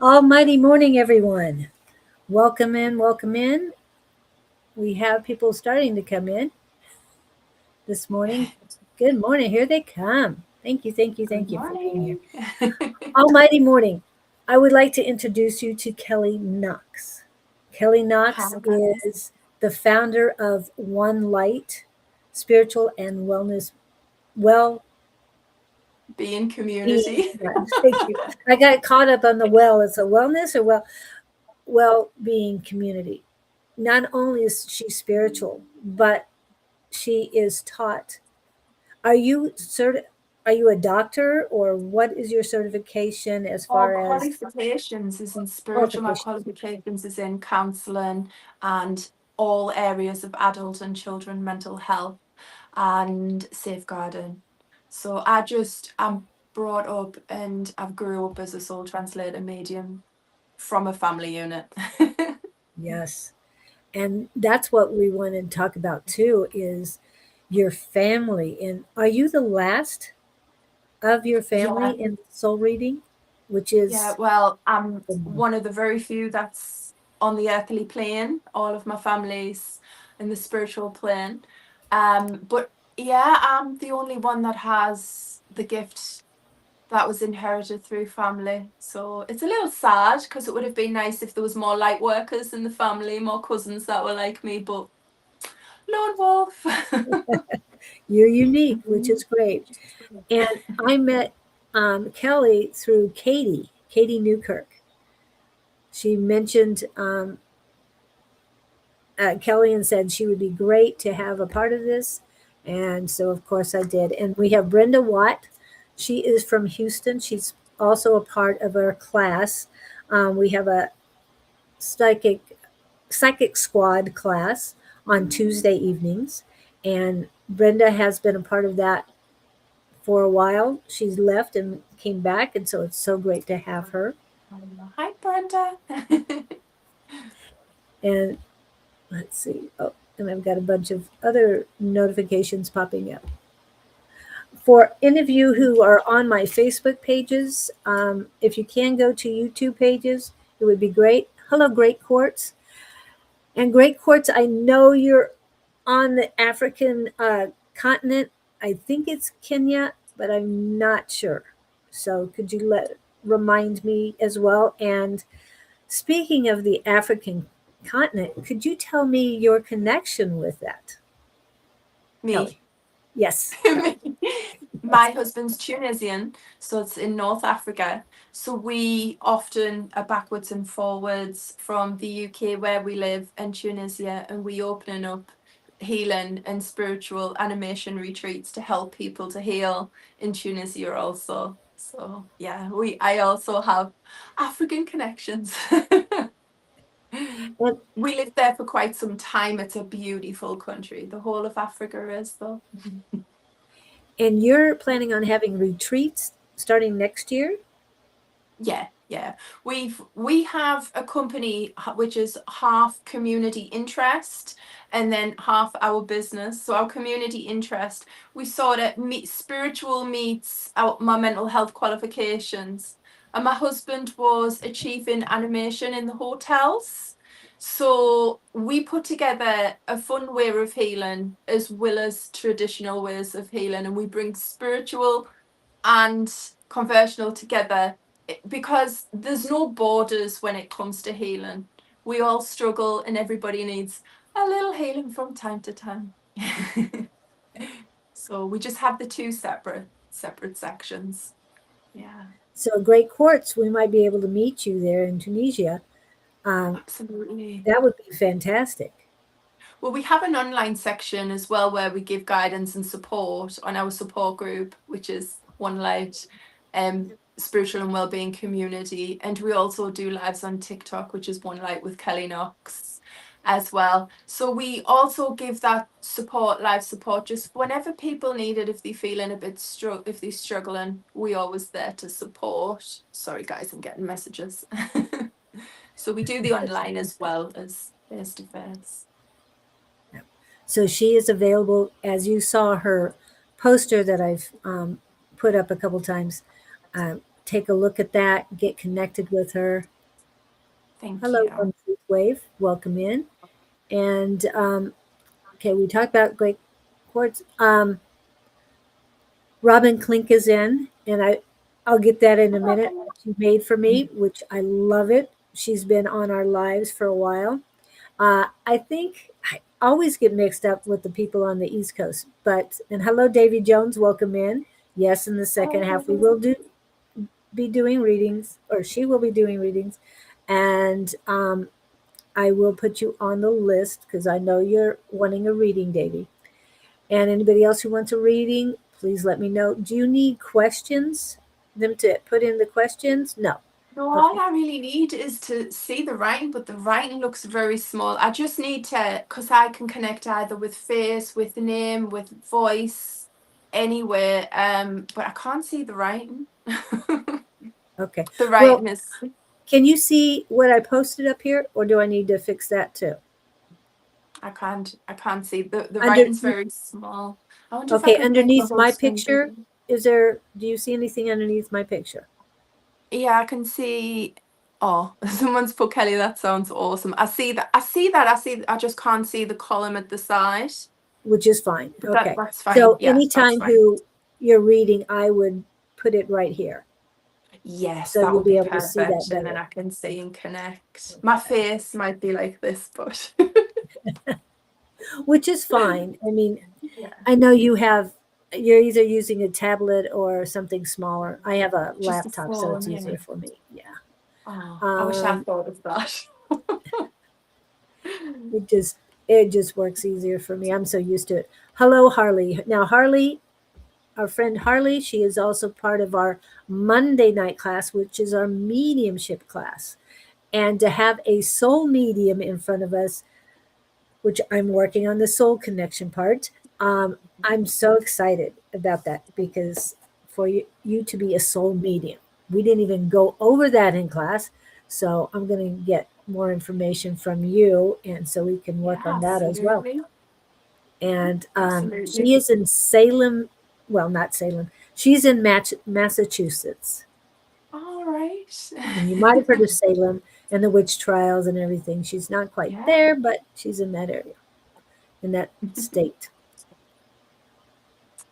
Almighty morning, everyone. Welcome in, welcome in. We have people starting to come in this morning. Good morning. Here they come. Thank you, thank you, Good thank you for being here. morning. Almighty morning. I would like to introduce you to Kellie Knox. Kellie Knox Hi, guys. is the founder of One Light Spiritual and Wellness Well Being Being. community. Thank you. I got caught up on the well. It's a wellness or well-being community. Not only is she spiritual, but she is taught. Are you are you a doctor, or what is your certification as Our far as qualifications is in spiritual, my qualification? qualifications is in counselling and all areas of adult and children mental health and safeguarding. So I'm brought up and I've grew up as a soul translator medium from a family unit. Yes. And that's what we want to talk about too is your family. And are you the last of your family Yeah, in soul reading? Which yeah. is Well, I'm one of the very few that's on the earthly plane. All of my family's in the spiritual plane. But yeah, I'm the only one that has the gift that was inherited through family. So it's a little sad because it would have been nice if there was more light workers in the family, more cousins that were like me, but lone wolf. you're unique, which is great. And I met Kelly through Katie Newkirk. She mentioned Kelly and said she would be great to have a part of this. And so, of course, I did. And we have Brenda Watt. She is from Houston. She's also a part of our class. We have a psychic psychic squad class on Tuesday evenings, and Brenda has been a part of that for a while. She's left and came back, and so it's so great to have her. Hi, Brenda. And let's see. Oh, and I've got a bunch of other notifications popping up. For any of you who are on my Facebook pages, if you can go to YouTube pages, it would be great. Hello, Great Quartz. And Great Quartz, I know you're on the African continent. I think it's Kenya, but I'm not sure. So could you remind me as well? And speaking of the African continent, could you tell me your connection with that, Kelly? Me. Yes. My husband's Tunisian, so it's in North Africa. So we often are backwards and forwards from the UK where we live and Tunisia, and we opening up healing and spiritual animation retreats to help people to heal in Tunisia also. So yeah, I also have African connections. And, We lived there for quite some time. It's a beautiful country. The whole of Africa is though. and you're planning on having retreats starting next year? Yeah. We have a company which is half community interest and then half our business. So our community interest, we sort of meet spiritual meets my mental health qualifications. And my husband was a chief in animation in the hotels. So we put together a fun way of healing as well as traditional ways of healing, and we bring spiritual and conversational together because there's no borders when it comes to healing. We all struggle and everybody needs a little healing from time to time. So we just have the two separate sections. Yeah. So Great Quartz, we might be able to meet you there in Tunisia. Absolutely. That would be fantastic. Well, we have an online section as well where we give guidance and support on our support group, which is One Light Spiritual and Wellbeing Community. And we also do lives on TikTok, which is One Light with Kellie Knox as well. So we also give that support, live support, just whenever people need it. If they're feeling a bit if they're struggling, we always there to support. Sorry guys, I'm getting messages. So we do the online as well as face to face. So she is available, as you saw her poster that I've put up a couple times. Take a look at that, get connected with her. Thank Hello, you. One Truth Wave. Welcome in. And okay, we talked about great quartz. Robin Klink is in, and I'll get that in a minute. She made for me, which I love it. She's been on our lives for a while. I think I always get mixed up with the people on the East Coast. But and hello, Davy Jones. Welcome in. Yes, in the second half we will be doing readings, or she will be doing readings, and I will put you on the list because I know you're wanting a reading, Davy. And anybody else who wants a reading, please let me know. Do you need questions? Them to put in the questions? No. No, Okay. all I really need is to see the writing, but the writing looks very small. I just need to, because I can connect either with face, with name, with voice, anywhere. But I can't see the writing. Okay. The Well, writing is. can you see what I posted up here, or do I need to fix that too? I can't see the Under writing's very small. I wonder if I okay, could make the underneath whole my screen picture, bigger. is there? Do you see anything underneath my picture? Yeah, I can see. Oh, someone's put Kelly. That sounds awesome. I see that. I see that. I just can't see the column at the side. Which is fine. But Okay. that's fine. So Yeah, that's anytime fine. who you're reading, I would put it right here, Yes, so that you'll would be be able to see that perfect. And then better. I can see and connect. My face might be like this, but Which is fine. I mean, yeah, I know you're either using a tablet or something smaller. I have a just a laptop, so it's phone. easier Yeah. for me. Yeah. Oh, I wish I Um, thought of that. it just works easier for me. I'm so used to it. Hello, Harley. Now, Harley, our friend Harley, she is also part of our Monday night class, which is our mediumship class. And to have a soul medium in front of us, which I'm working on the soul connection part. I'm so excited about that because for you to be a soul medium, we didn't even go over that in class. So I'm going to get more information from you, and so we can work Yeah, on that as well. absolutely. And Absolutely. she is in Salem, well, not Salem. She's in Massachusetts, All right. and you might have heard of Salem and the witch trials and everything. She's not quite Yeah. there, but she's in that area, in that state.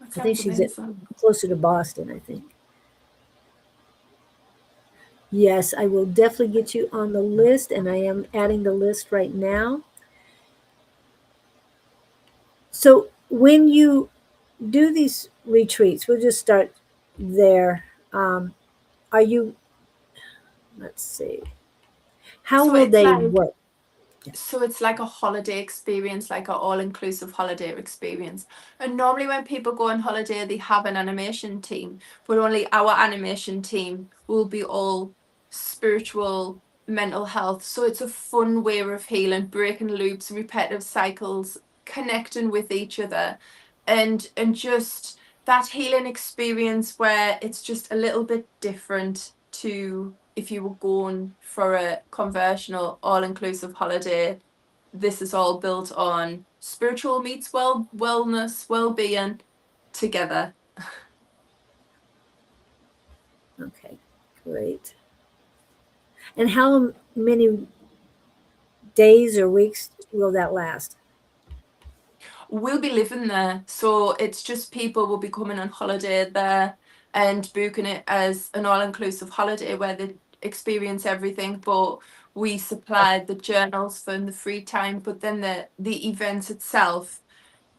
That I think sounds she's amazing. closer to Boston, I think. Yes, I will definitely get you on the list, and I am adding the list right now. So when you do these retreats, we'll just start there. Are you, let's see, how So will it's they like work? so it's like a holiday experience, like an all-inclusive holiday experience. And normally when people go on holiday, they have an animation team, but only our animation team will be all spiritual, mental health. So it's a fun way of healing, breaking loops, repetitive cycles, connecting with each other, and just that healing experience where it's just a little bit different to if you were going for a conversional all-inclusive holiday. This is all built on spiritual meets wellness, well-being together. Okay, great. And how many days or weeks will that last? We'll be living there, so it's just people will be coming on holiday there and booking it as an all-inclusive holiday where they experience everything, but we supplied the journals for the free time, but then the event itself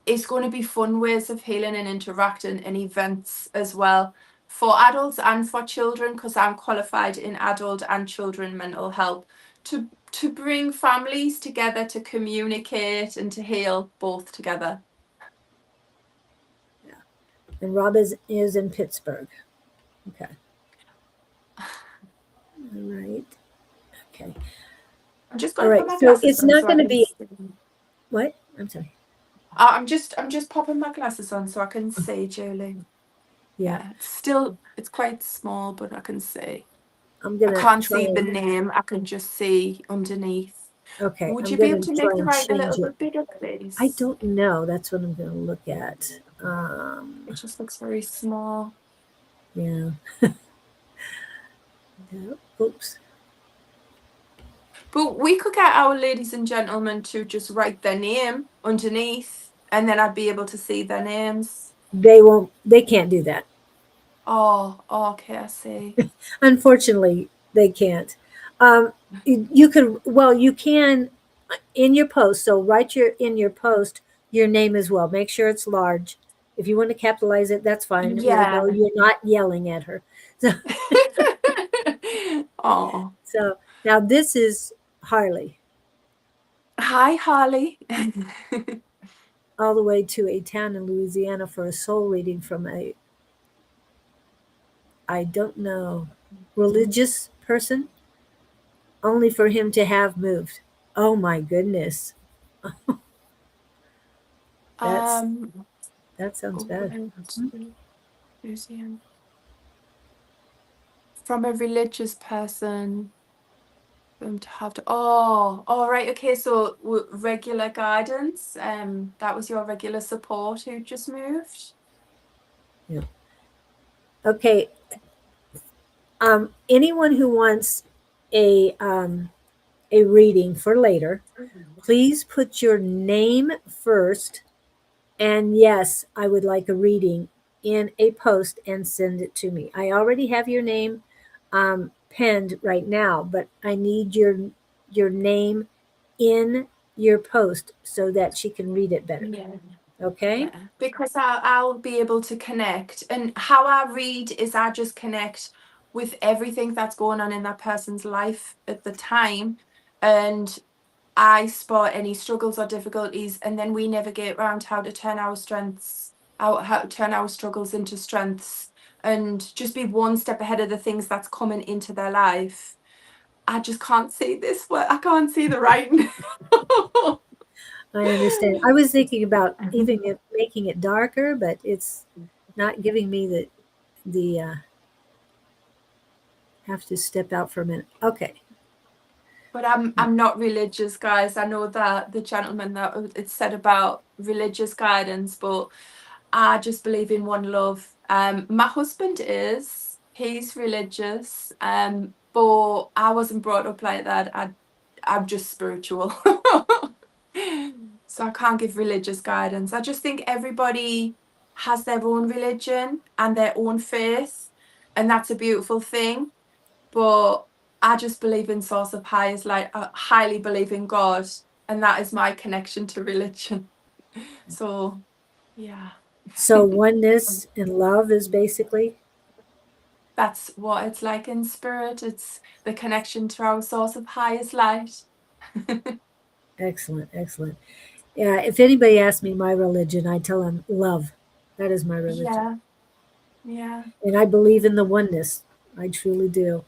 is going to be fun ways of healing and interacting and events as well for adults and for children, because I'm qualified in adult and children mental health, to bring families together to communicate and to heal both together. Yeah. And Rob is in Pittsburgh. Okay. All right. Okay. I'm just All going to put right. my So glasses it's on not so I going to can be see. what? I'm sorry. I'm just popping my glasses on so I can see, Julie. Yeah. Yeah, it's quite small, but I can see. I'm I gonna can't try see the and name. I can just see underneath. okay. Would I'm you be able gonna to try make the and writing a change little it. bit bigger, I please? don't know. That's what I'm gonna look at. It just looks very small. Yeah. Yeah. Oops. But we could get our ladies and gentlemen to just write their name underneath, and then I'd be able to see their names. They can't do that. Oh, okay, I see. Unfortunately, they can't. You can, well, you can in your post. So write in your post your name as well. Make sure it's large. If you want to capitalize it, that's fine. We'll know Yeah. you're not yelling at her. So, Oh, so now this is Harley, hi, Harley. all the way to a town in Louisiana for a soul reading from I don't know, religious person, only for him to have moved. Oh my goodness. That's um, that sounds bad. museum from a religious person. Them to have to. Oh, all right. Okay, so regular guidance. That was your regular support who just moved. Yeah. Okay. Anyone who wants a reading for later, please put your name first. And yes, I would like a reading in a post and send it to me. I already have your name penned right now, but I need your name in your post so that she can read it better. Yeah. Okay? Yeah, because I'll be able to connect. And how I read is I just connect with everything that's going on in that person's life at the time. And I spot any struggles or difficulties, and then we navigate around how to turn our strengths out, how to turn our struggles into strengths, and just be one step ahead of the things that's coming into their life. I just can't see this. I can't see the writing. I understand. I was thinking about even making it darker, but it's not giving me the have to step out for a minute. Okay. But I'm not religious, guys. I know that the gentleman that it said about religious guidance, but I just believe in one love. My husband he's religious, but I wasn't brought up like that. I'm just spiritual. So I can't give religious guidance. I just think everybody has their own religion and their own faith, and that's a beautiful thing. But I just believe in source of highest light. I highly believe in God, and that is my connection to religion. So yeah. So oneness and love is basically That's what it's like in spirit. It's the connection to our source of highest light. excellent, excellent. Yeah, if anybody asks me my religion, I tell them love. That is my religion. Yeah, yeah, And I believe in the oneness. I truly do.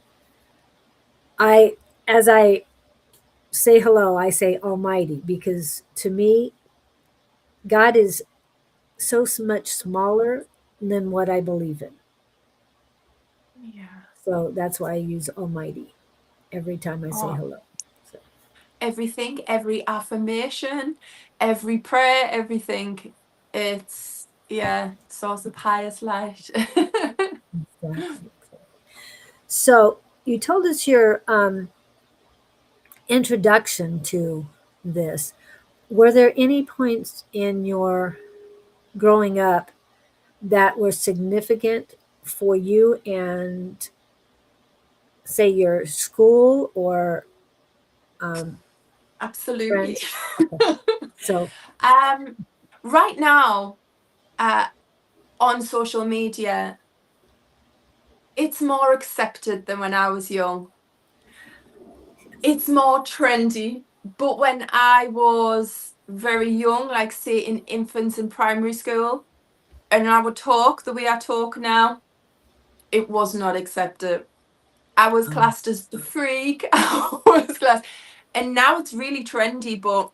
I as I say hello, I say almighty because to me God is so much smaller than what I believe in. yeah. So that's why I use almighty every time I say Oh, hello. So, everything, every affirmation, every prayer, everything. It's yeah, source of highest light. exactly. So you told us your introduction to this. Were there any points in your growing up that were significant for you and say your school or um, Absolutely. friends? Okay. So, um, right now, uh, on social media, it's more accepted than when I was young. It's more trendy. But when I was very young, like say in infants in primary school, and I would talk the way I talk now, it was not accepted. I was um, classed as the freak. I was classed, and now it's really trendy. But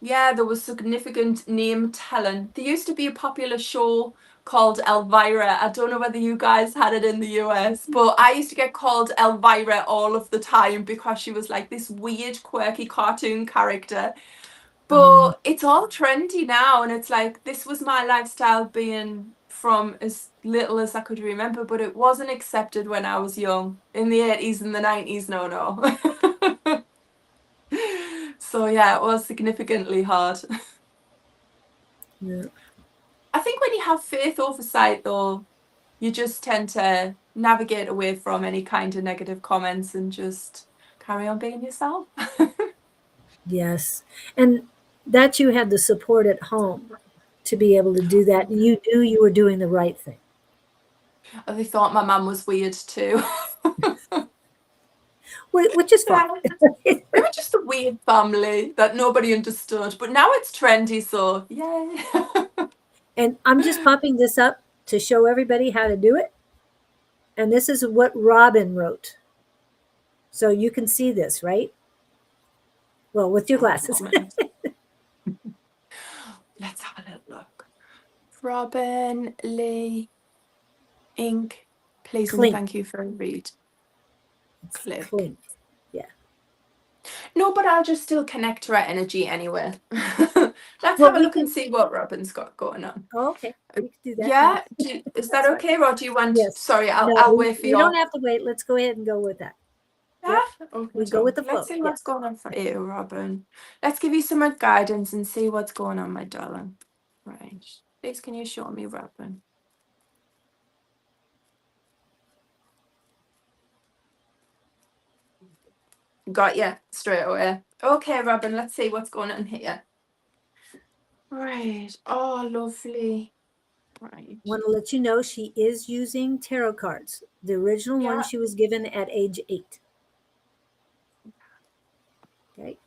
yeah, there was significant name telling. There used to be a popular show called Elvira. I don't know whether you guys had it in the US, but I used to get called Elvira all of the time because she was like this weird, quirky cartoon character. um, But it's all trendy now, and it's like this was my lifestyle being from as little as I could remember, but it wasn't accepted when I was young in the 80s and the 90s. No, no. So yeah, it was significantly hard. Yeah. I think when you have faith oversight, though, you just tend to navigate away from any kind of negative comments and just carry on being yourself. Yes. And that you had the support at home to be able to do that. And you knew you were doing the right thing. They thought my mum was weird too. Which is fine. We were just a weird family that nobody understood. But now it's trendy, so yay. And I'm just popping this up to show everybody how to do it. And this is what Robin wrote. So you can see this, right? Well, with your glasses. Let's have a little look. Robin Lee Ink. Please and Clink. thank you for a read. Click. Clink. Yeah. No, but I'll just still connect to our energy anyway. Let's Well, have a look and see what Robin's got going on. Oh, okay. We can do that. Yeah, is that That's okay, or do you want? Yes. Sorry, No, I'll wait for we you. don't have to wait. Let's go ahead and go with that. Yeah, Yep. okay, We go with the flow. Let's see what's going on for you, Robin. Let's give you some more guidance and see what's going on, my darling. Right. Please, can you show me, Robin? Got you straight away. Okay, Robin, let's see what's going on here. Right. Oh, lovely. Right. Want to let you know she is using tarot cards. The original one she was given at age 8. Okay.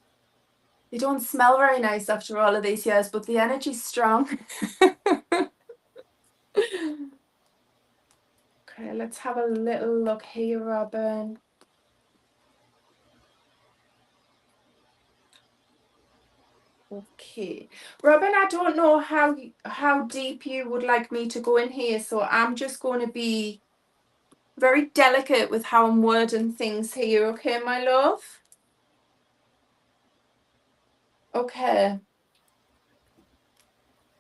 They don't smell very nice after all of these years, but the energy's strong. Okay, let's have a little look here, Robin. Okay, Robin, I don't know how deep you would like me to go in here, so I'm just going to be very delicate with how I'm wording things here, okay, my love? Okay.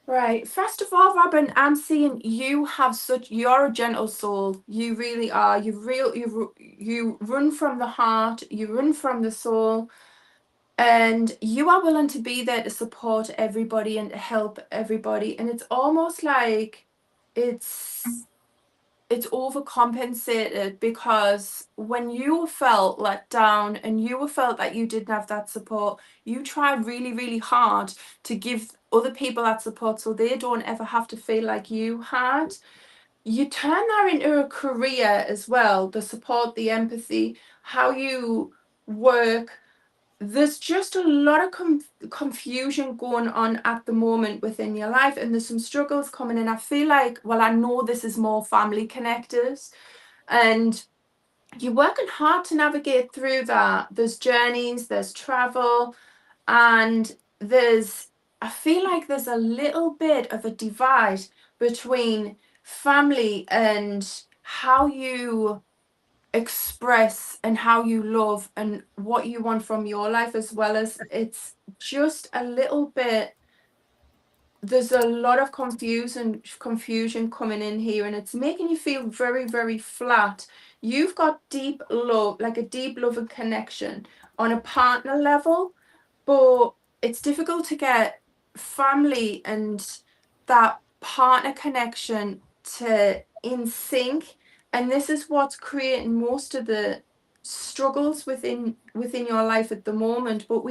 Right. First of all, Robin, I'm seeing you're a gentle soul. You really are. You run from the heart, you run from the soul, and you are willing to be there to support everybody and to help everybody. And it's almost like it's overcompensated, because when you felt let down and you felt that you didn't have that support, you tried really, really hard to give other people that support so they don't ever have to feel like you had. You turn that into a career as well, the support, the empathy, how you work. There's just a lot of confusion going on at the moment within your life, and there's some struggles coming in. I feel like, well, I know this is more family connected, and you're working hard to navigate through that. There's journeys, there's travel, and I feel like there's a little bit of a divide between family and how you express and how you love and what you want from your life, as well as it's just a little bit, there's a lot of confusion coming in here, and it's making you feel very, very flat. You've got deep love, like a deep love and connection on a partner level, but it's difficult to get family and that partner connection to in sync, and this is what's creating most of the struggles within your life at the moment. But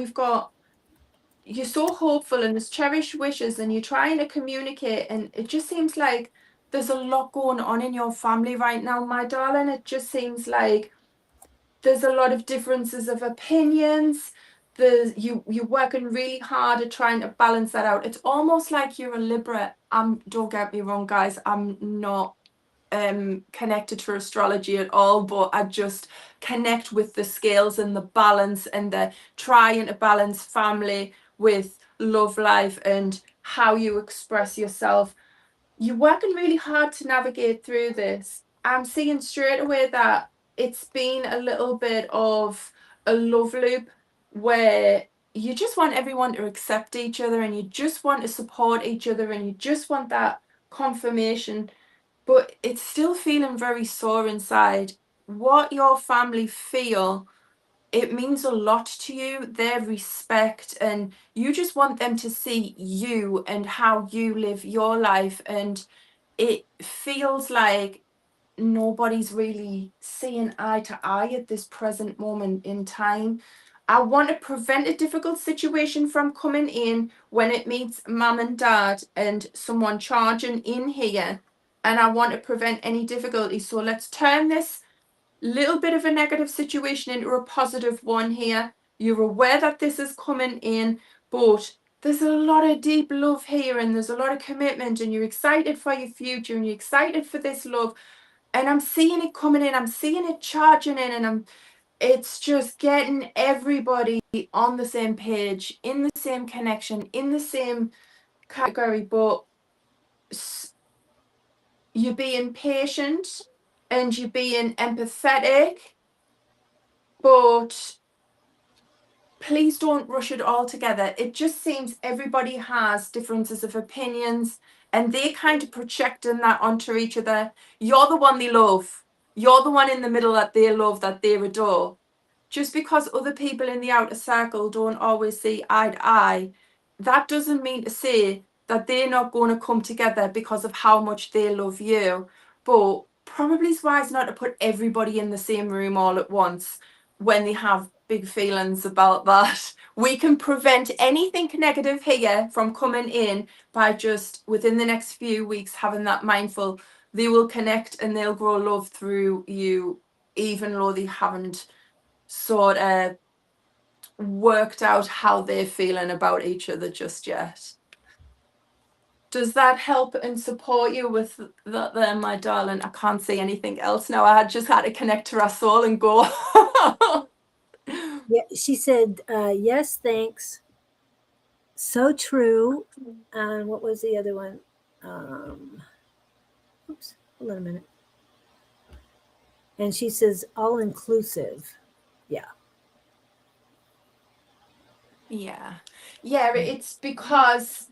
you're so hopeful and there's cherished wishes and you're trying to communicate, and it just seems like there's a lot going on in your family right now, my darling. It just seems like there's a lot of differences of opinions. You're working really hard at trying to balance that out. It's almost like you're a Libra. Don't get me wrong, guys, I'm not connected to astrology at all, but I just connect with the scales and the balance and the trying to balance family with love life and how you express yourself. You're working really hard to navigate through this. I'm seeing straight away that it's been a little bit of a love loop where you just want everyone to accept each other and you just want to support each other and you just want that confirmation, but it's still feeling very sore inside. What your family feel it means a lot to you, their respect, and you just want them to see you and how you live your life. And it feels like nobody's really seeing eye to eye at this present moment in time. I want to prevent a difficult situation from coming in when it meets mum and dad and someone charging in here. And I want to prevent any difficulty. So let's turn this little bit of a negative situation into a positive one here. You're aware that this is coming in, but there's a lot of deep love here, and there's a lot of commitment, and you're excited for your future, and you're excited for this love. And I'm seeing it coming in, I'm seeing it charging in, and it's just getting everybody on the same page, in the same connection, in the same category. But you're being patient and you're being empathetic, but please don't rush it all together. It just seems everybody has differences of opinions, and they kind of projecting that onto each other. You're the one they love. You're the one in the middle that they love, that they adore. Just because other people in the outer circle don't always see eye to eye, that doesn't mean to say that they're not going to come together because of how much they love you. But probably it's wise not to put everybody in the same room all at once when they have big feelings about that. We can prevent anything negative here from coming in by just within the next few weeks having that mindful. They will connect and they'll grow love through you, even though they haven't sort of worked out how they're feeling about each other just yet. Does that help and support you with that there, my darling? I can't say anything else now. I just had to connect to our soul and go. Yeah, she said, yes, thanks. So true. And what was the other one? Oops, hold on a minute. And she says, all inclusive. Yeah. Yeah. It's because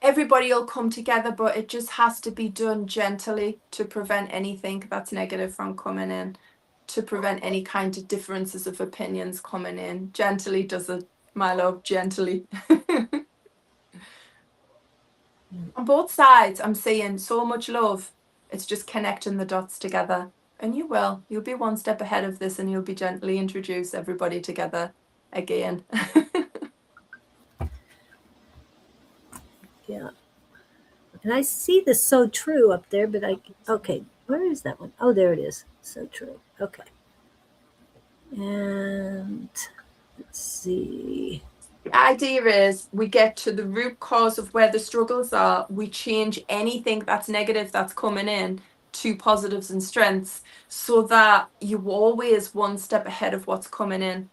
everybody will come together, but it just has to be done gently to prevent anything that's negative from coming in, to prevent any kind of differences of opinions coming in. Gently does it, my love, gently. On both sides, I'm seeing so much love. It's just connecting the dots together. And you'll be one step ahead of this, and you'll be gently introduce everybody together again. Yeah. And I see the so true up there, but okay, where is that one? Oh, there it is. So true. Okay. And let's see. The idea is we get to the root cause of where the struggles are. We change anything that's negative that's coming in to positives and strengths, so that you're always one step ahead of what's coming in.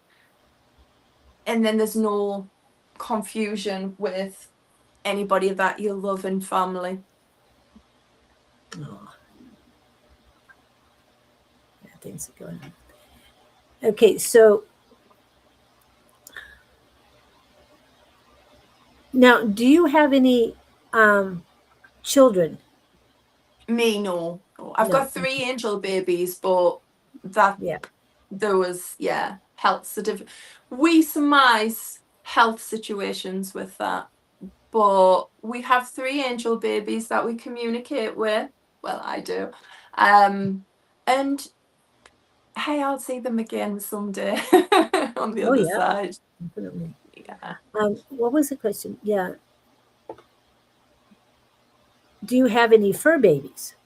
And then there's no confusion with anybody that you love and family. Oh. Yeah, things are going on. Okay, so now, do you have any children? Me, no. I've got 3 angel babies, but that Yeah. there was we surmise health situations with that. But we have 3 angel babies that we communicate with. Well, I do. And hey, I'll see them again someday on the other side. Definitely. Yeah. What was the question? Yeah. Do you have any fur babies?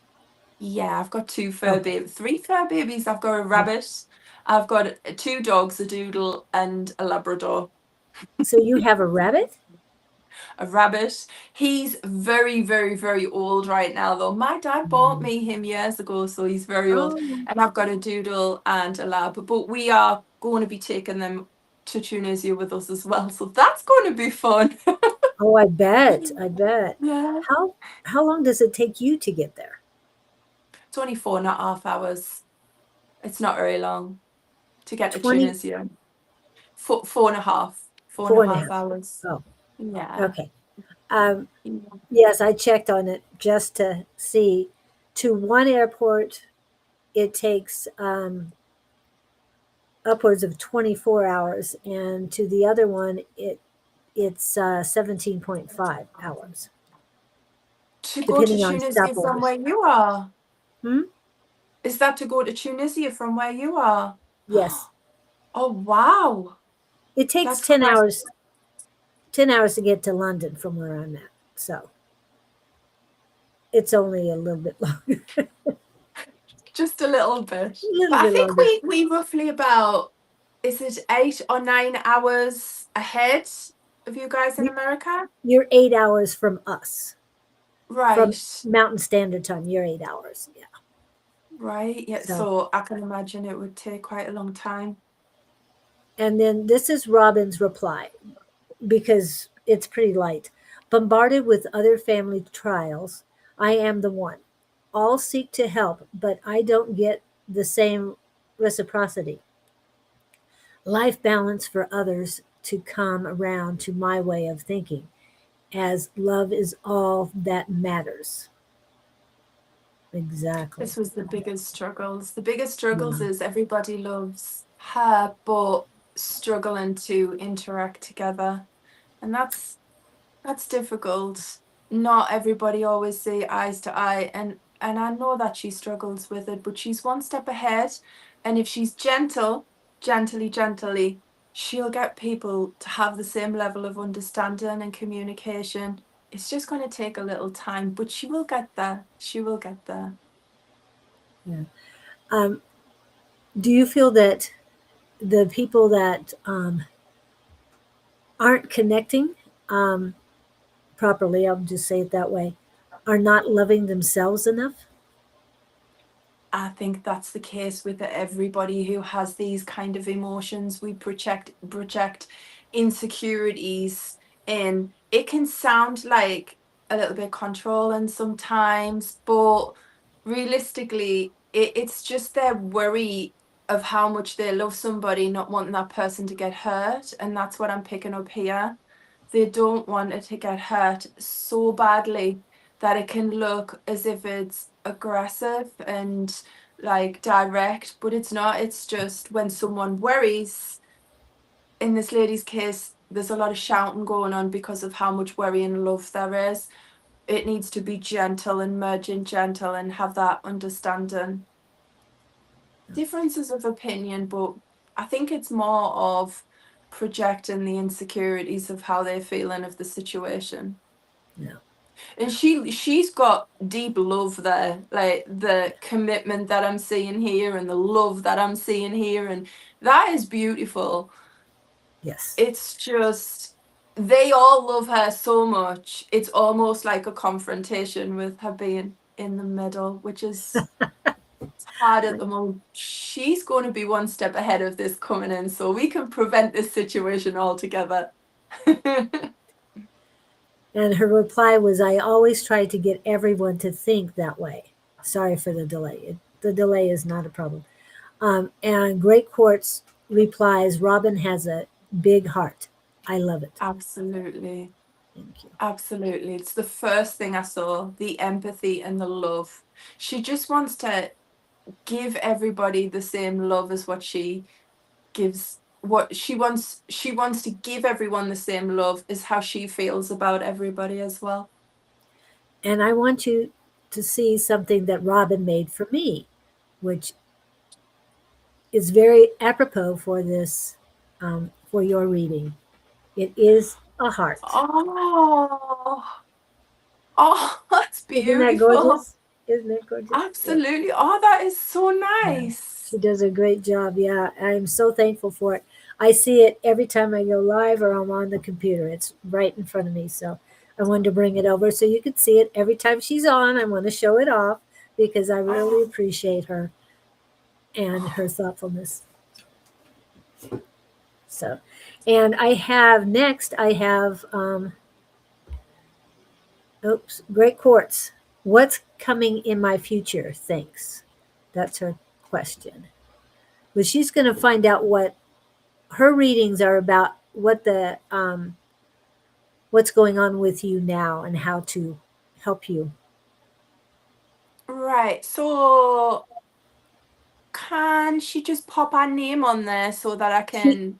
Yeah, I've got 2 fur babies, 3 fur babies. I've got a rabbit. I've got 2 dogs, a doodle and a Labrador. So you have a rabbit? A rabbit. He's very, very, very old right now, though. My dad bought me him years ago, so he's very old. And I've got a doodle and a lab, but we are going to be taking them to Tunisia with us as well, so that's going to be fun. Oh, I bet. I bet. Yeah. How long does it take you to get there? It's only 4.5 hours. It's not very long to get to 20 Tunisia. 4.5. 4.5 hours. Oh, Yeah. okay. Yes, I checked on it just to see. To one airport, it takes upwards of 24 hours, and to the other one, it's 17.5 hours, To go to depending on Tunisia from stopwatch. where you are. Hmm? Is that to go to Tunisia from where you are? Yes. Oh, wow. It takes That's 10 crazy. hours 10 hours to get to London from where I'm at. So it's only a little bit longer. Just a little bit. A little But I bit think longer. we roughly about, is it 8 or 9 hours ahead of you guys in You- America? You're 8 hours from us. From Right. Mountain Standard Time, you're 8 hours. Yeah. Right. Yeah. So, So I can imagine it would take quite a long time. and then this is Robin's reply because it's pretty light. Bombarded with other family trials, I am the one. All seek to help, but I don't get the same reciprocity. Life balance for others to come around to my way of thinking, as love is all that matters. Exactly. This was the biggest struggles. The biggest struggles Yeah. is everybody loves her, but struggling to interact together. And that's difficult. Not everybody always see eyes to eye, and I know that she struggles with it, but she's one step ahead. And if she's gently, she'll get people to have the same level of understanding and communication. It's just going to take a little time, but she will get there. She will get there. Yeah. Um, do you feel that the people that aren't connecting um, properly, I'll just say it that way, are not loving themselves enough? I think that's the case with everybody who has these kind of emotions. We project insecurities, and it can sound like a little bit controlling sometimes, but realistically, it's just their worry of how much they love somebody, not wanting that person to get hurt, and that's what I'm picking up here. They don't want it to get hurt so badly that it can look as if it's aggressive and like direct, but it's not. It's just when someone worries. In this lady's case, there's a lot of shouting going on because of how much worry and love there is. It needs to be gentle and merging gentle and have that understanding. Differences of opinion, but I think it's more of projecting the insecurities of how they're feeling of the situation. Yeah. And she's got deep love there, like the commitment that I'm seeing here and the love that I'm seeing here, and that is beautiful. Yes. It's just they all love her so much. It's almost like a confrontation with her being in the middle, which is hard at the moment. She's going to be one step ahead of this coming in, so we can prevent this situation altogether. And her reply was, I always try to get everyone to think that way. Sorry for the delay. The delay is not a problem. And Great Quartz replies, Robin has a big heart. I love it. Absolutely. Thank you. Absolutely. It's the first thing I saw, the empathy and the love. She just wants to give everybody the same love as what she gives. What she wants to give everyone the same love is how she feels about everybody as well. And I want you to see something that Robin made for me, which is very apropos for this, for your reading. It is a heart. Oh, oh, that's Isn't that beautiful. gorgeous? Isn't it gorgeous? Yeah. Absolutely. Oh, that is so Yeah. nice. She does a great job. Yeah. I'm so thankful for it. I see it every time I go live or I'm on the computer. It's right in front of me. So I wanted to bring it over so you could see it every time she's on. I want to show it off because I really Oh, appreciate her and oh, her thoughtfulness. So, and I have next, I have, oops, Great Quartz. What's coming in my future? Thanks. That's her question. But she's going to find out what her readings are about, what the what's going on with you now and how to help you. right. So can she just pop our name on there so that I can?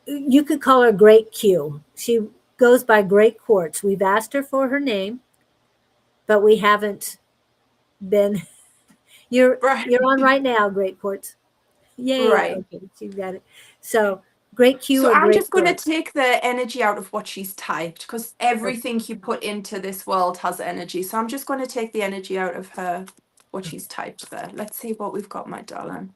You could call her Great Q. She goes by Great Quartz. We've asked her for her name, but we haven't been. You're Right. you're on right now, Great Quartz. Yay! Right. Okay, you got it. So Great Q So or I'm Great just going to Quartz. take the energy out of what she's typed, because Okay. everything you put into this world has energy. So I'm just going to take the energy out of her, what she's typed there. Let's see what we've got, my darling.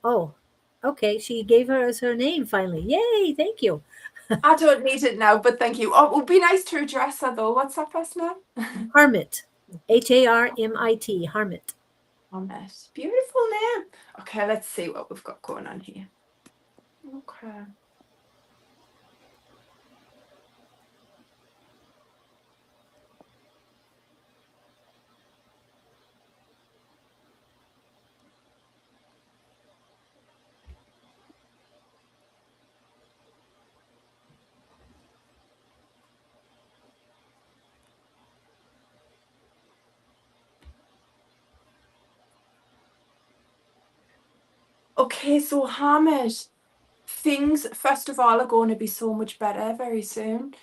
Oh, okay. She gave her as her name finally. Yay! Thank you. I don't need it now, but thank you. Oh, it would be nice to address her though. What's that first name? Harmit. Harmit. Harmit. Honest. Beautiful name. Okay, let's see what we've got going on here. Okay. Okay, so Hamid, things first of all are going to be so much better very soon.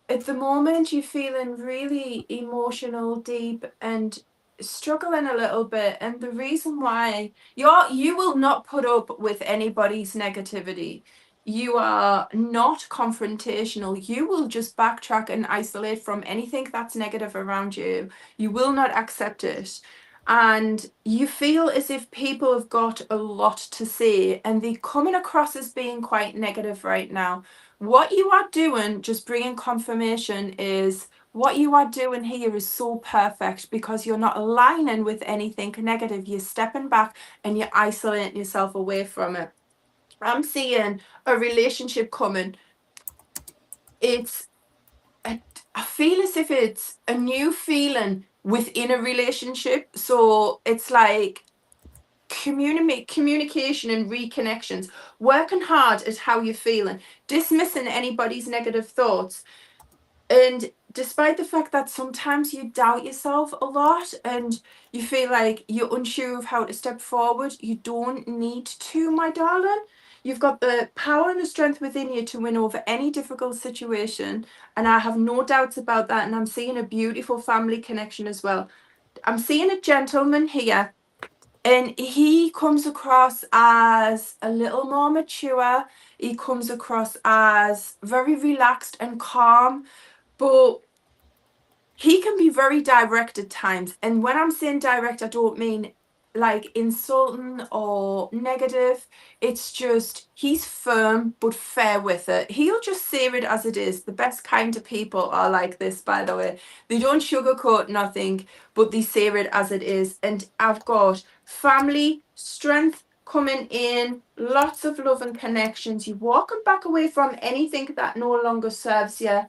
At the moment, you're feeling really emotional, deep, and struggling a little bit. And the reason why you will not put up with anybody's negativity. You are not confrontational. You will just backtrack and isolate from anything that's negative around you. You will not accept it. And you feel as if people have got a lot to say and they're coming across as being quite negative right now. What you are doing, just bringing confirmation, is what you are doing here is so perfect because you're not aligning with anything negative. You're stepping back and you're isolating yourself away from it. I'm seeing a relationship coming. I feel as if it's a new feeling within a relationship. So it's like communication and reconnections, working hard at how you're feeling, dismissing anybody's negative thoughts. And despite the fact that sometimes you doubt yourself a lot and you feel like you're unsure of how to step forward, you don't need to, my darling. You've got the power and the strength within you to win over any difficult situation. And I have no doubts about that. And I'm seeing a beautiful family connection as well. I'm seeing a gentleman here, and he comes across as a little more mature. He comes across as very relaxed and calm, but he can be very direct at times. And when I'm saying direct, I don't mean like insulting or negative. It's just he's firm but fair with it. He'll just say it as it is. The best kind of people are like this, by the way. They don't sugarcoat nothing, but they say it as it is. And I've got family, strength coming in, lots of love and connections. You're walking back away from anything that no longer serves you.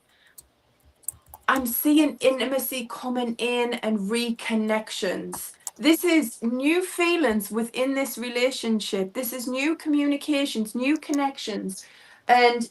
I'm seeing intimacy coming in and reconnections. This is new feelings within this relationship. This is new communications, new connections. And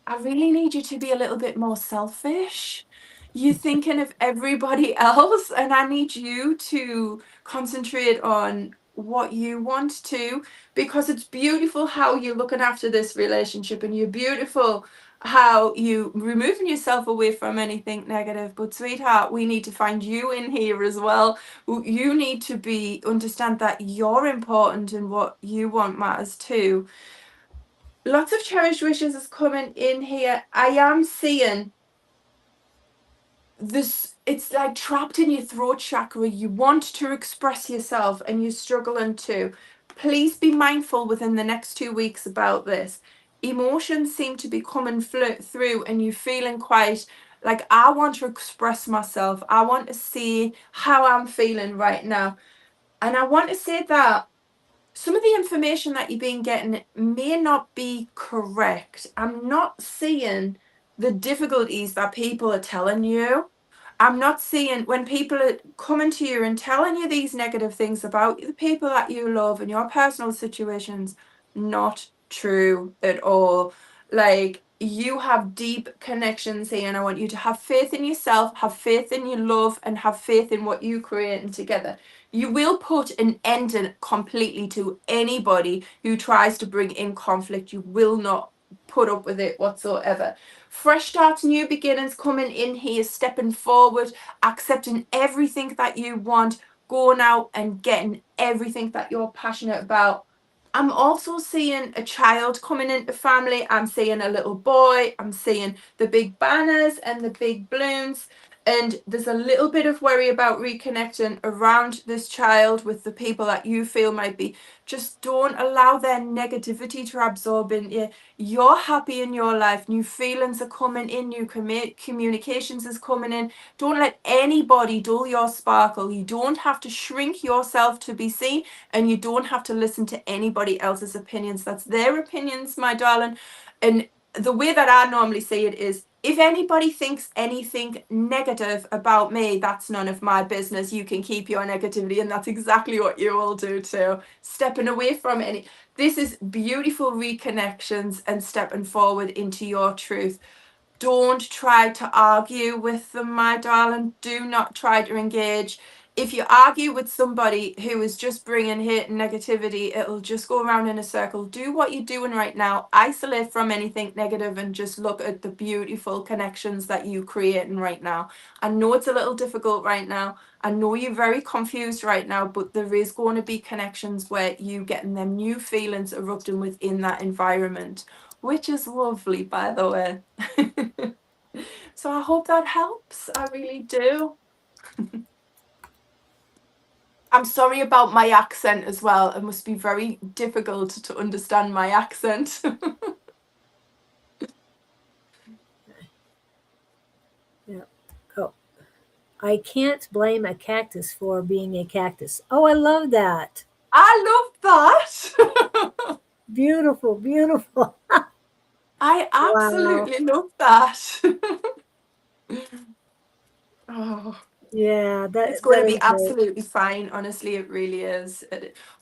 I really need you to be a little bit more selfish. You're thinking of everybody else, and I need you to concentrate on what you want to, because it's beautiful how you're looking after this relationship, and you're beautiful how you removing yourself away from anything negative. But sweetheart, we need to find you in here as well. You need to be understand that you're important and what you want matters too. Lots of cherished wishes is coming in here. I am seeing this, it's like trapped in your throat chakra. You want to express yourself and you're struggling to. Please be mindful within the next 2 weeks about this. Emotions seem to be coming through and you're feeling quite like, I want to express myself. I want to see how I'm feeling right now. And I want to say that some of the information that you've been getting may not be correct. I'm not seeing the difficulties that people are telling you, I'm not seeing when people are coming to you and telling you these negative things about the people that you love and your personal situations, not true at all. Like, you have deep connections here, and I want you to have faith in yourself, have faith in your love, and have faith in what you creating together. You will put an end in completely to anybody who tries to bring in conflict. You will not put up with it whatsoever. Fresh starts, new beginnings, coming in here, stepping forward, accepting everything that you want, going out and getting everything that you're passionate about. I'm also seeing a child coming into family. I'm seeing a little boy. I'm seeing the big banners and the big balloons. And there's a little bit of worry about reconnecting around this child with the people that you feel might be. Just don't allow their negativity to absorb in you. You're happy in your life. New feelings are coming in. New communications is coming in. Don't let anybody dull your sparkle. You don't have to shrink yourself to be seen, and you don't have to listen to anybody else's opinions. That's their opinions, my darling. And the way that I normally say it is, if anybody thinks anything negative about me, that's none of my business. You can keep your negativity, and that's exactly what you will do too. Stepping away from any. This is beautiful reconnections and stepping forward into your truth. Don't try to argue with them, my darling. Do not try to engage. If you argue with somebody who is just bringing hate and negativity, it'll just go around in a circle. Do what you're doing right now. Isolate from anything negative and just look at the beautiful connections that you're creating right now. I know it's a little difficult right now. I know you're very confused right now, but there is going to be connections where you getting them new feelings erupting within that environment, which is lovely, by the way. So I hope that helps. I really do. I'm sorry about my accent as well. It must be very difficult to understand my accent. Yeah. Oh, I can't blame a cactus for being a cactus. Oh, I love that. I love that. Beautiful, beautiful. I Wow. absolutely love that. Oh. Yeah, It's that going that to is be great. absolutely fine. Honestly, it really is.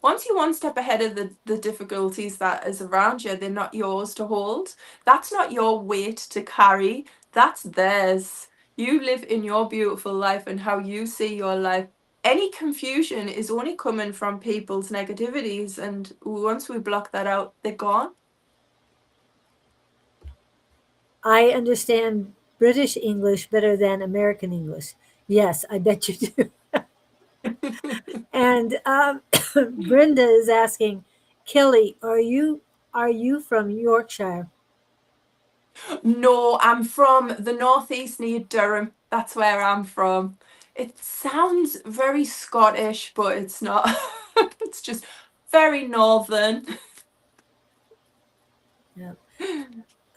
Once you're one step ahead of the difficulties that is around you, they're not yours to hold. That's not your weight to carry. That's theirs. You live in your beautiful life and how you see your life. Any confusion is only coming from people's negativities, and once we block that out, they're gone. I understand British English better than American English. Yes, I bet you do. And Brenda is asking, Kelly, are you from Yorkshire? No, I'm from the northeast near Durham. That's where I'm from. It sounds very Scottish, but it's not. It's just very northern. Yeah.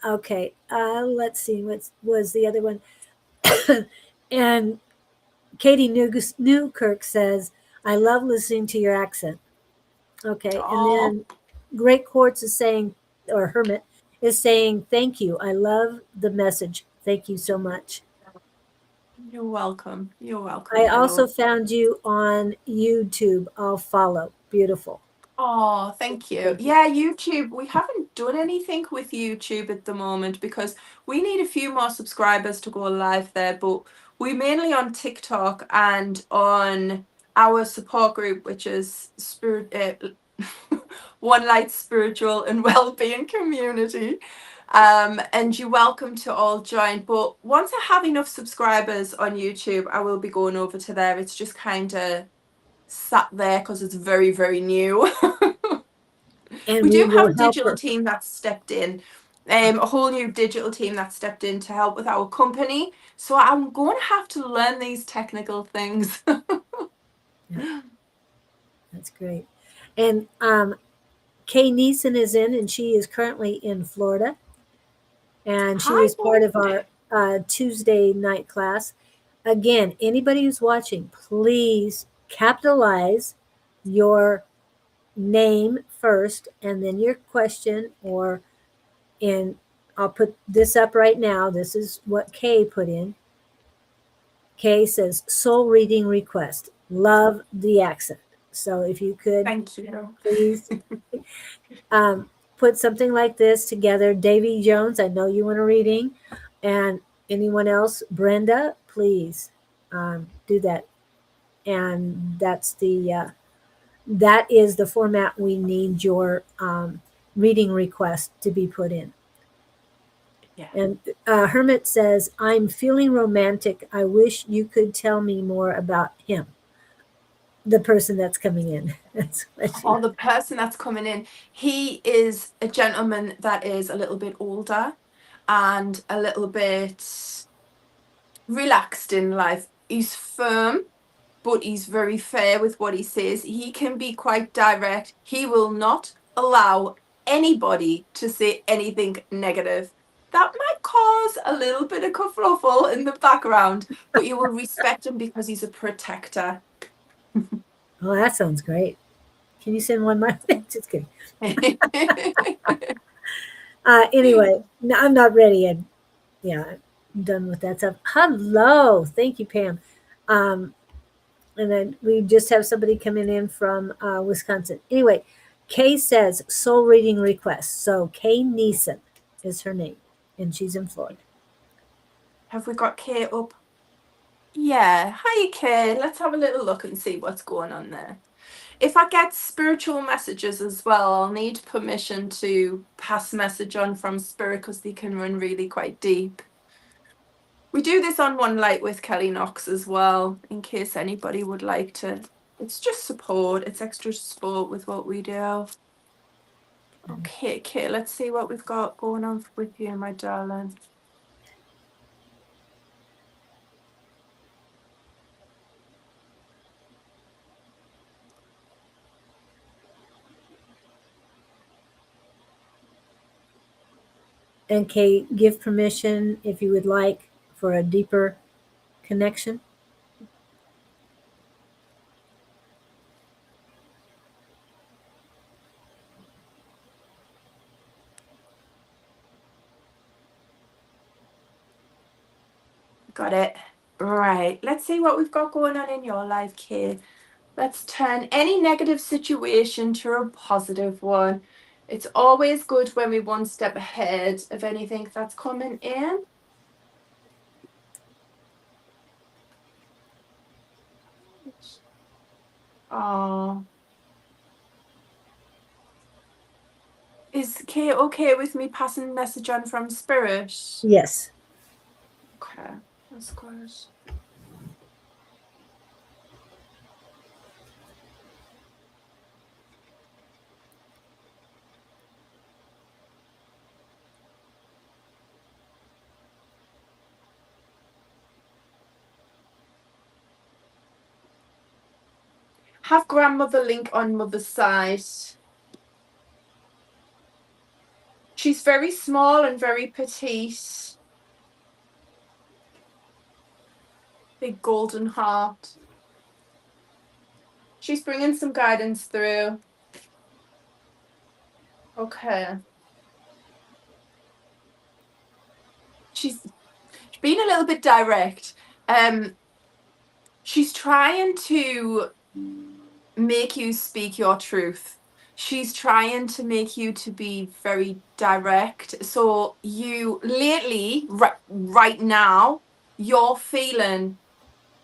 Okay. Let's see. What was the other one? And Katie Newkirk says, "I love listening to your accent." Okay. And Oh, then Great Quartz is saying, or Hermit is saying, "Thank you. I love the message. Thank you so much." you're welcome. You're welcome, I my also love. found you on YouTube. I'll follow. Beautiful. Oh, thank you. Thank you. Yeah, YouTube. We haven't done anything with YouTube at the moment because we need a few more subscribers to go live there, but we're mainly on TikTok and on our support group, which is One Light Spiritual and Wellbeing Community. And you're welcome to all join. But once I have enough subscribers on YouTube, I will be going over to there. It's just kind of sat there because it's very, very new. And We we do have will a help digital her. team that's stepped in, a whole new digital team that stepped in to help with our company. So I'm going to have to learn these technical things. Yeah, that's great. And Kay Neeson is in, and she is currently in Florida. And she Hi, was part of boy. our Tuesday night class. Again, anybody who's watching, please capitalize your name first and then your question, or in, I'll put this up right now. This is what Kay put in. Kay says, soul reading request. Love the accent. So if you could, Thank you. please put something like this together. Davy Jones, I know you want a reading. And anyone else, Brenda, please do that. And that is the format we need your reading request to be put in. Yeah. And Hermit says, I'm feeling romantic. I wish you could tell me more about him, the person that's coming in. That's Or the person that's coming in, he is a gentleman that is a little bit older and a little bit relaxed in life. He's firm, but he's very fair with what he says. He can be quite direct. He will not allow anybody to say anything negative. That might cause a little bit of kerfluffle in the background, but you will respect him because he's a protector. Oh, that sounds great. Can you send one my way? Just kidding. Anyway, no, I'm not ready yet. Yeah, I'm done with that stuff. Hello. Thank you, Pam. And then we just have somebody coming in from Wisconsin. Anyway, Kay says soul reading request. So Kay Neeson is her name, and she's in Florida. Have we got Kay up? Yeah. Hi, Kay. Let's have a little look and see what's going on there. If I get spiritual messages as well, I'll need permission to pass message on from spirit because they can run really quite deep. We do this on One Light with Kellie Knox as well, in case anybody would like to. It's just support. It's extra support with what we do. Okay, let's see what we've got going on with you, my darling. And Kay, give permission if you would like for a deeper connection. Got it. Right. Let's see what we've got going on in your life, Kay. Let's turn any negative situation to a positive one. It's always good when we're one step ahead of anything that's coming in. Oh. Is Kay okay with me passing the message on from spirit? Yes. Okay, that's good. Have grandmother link on mother's side. She's very small and very petite. Big golden heart. She's bringing some guidance through. Okay. She's being a little bit direct. She's trying to make you speak your truth. She's trying to make you to be very direct. So you lately, right now, you're feeling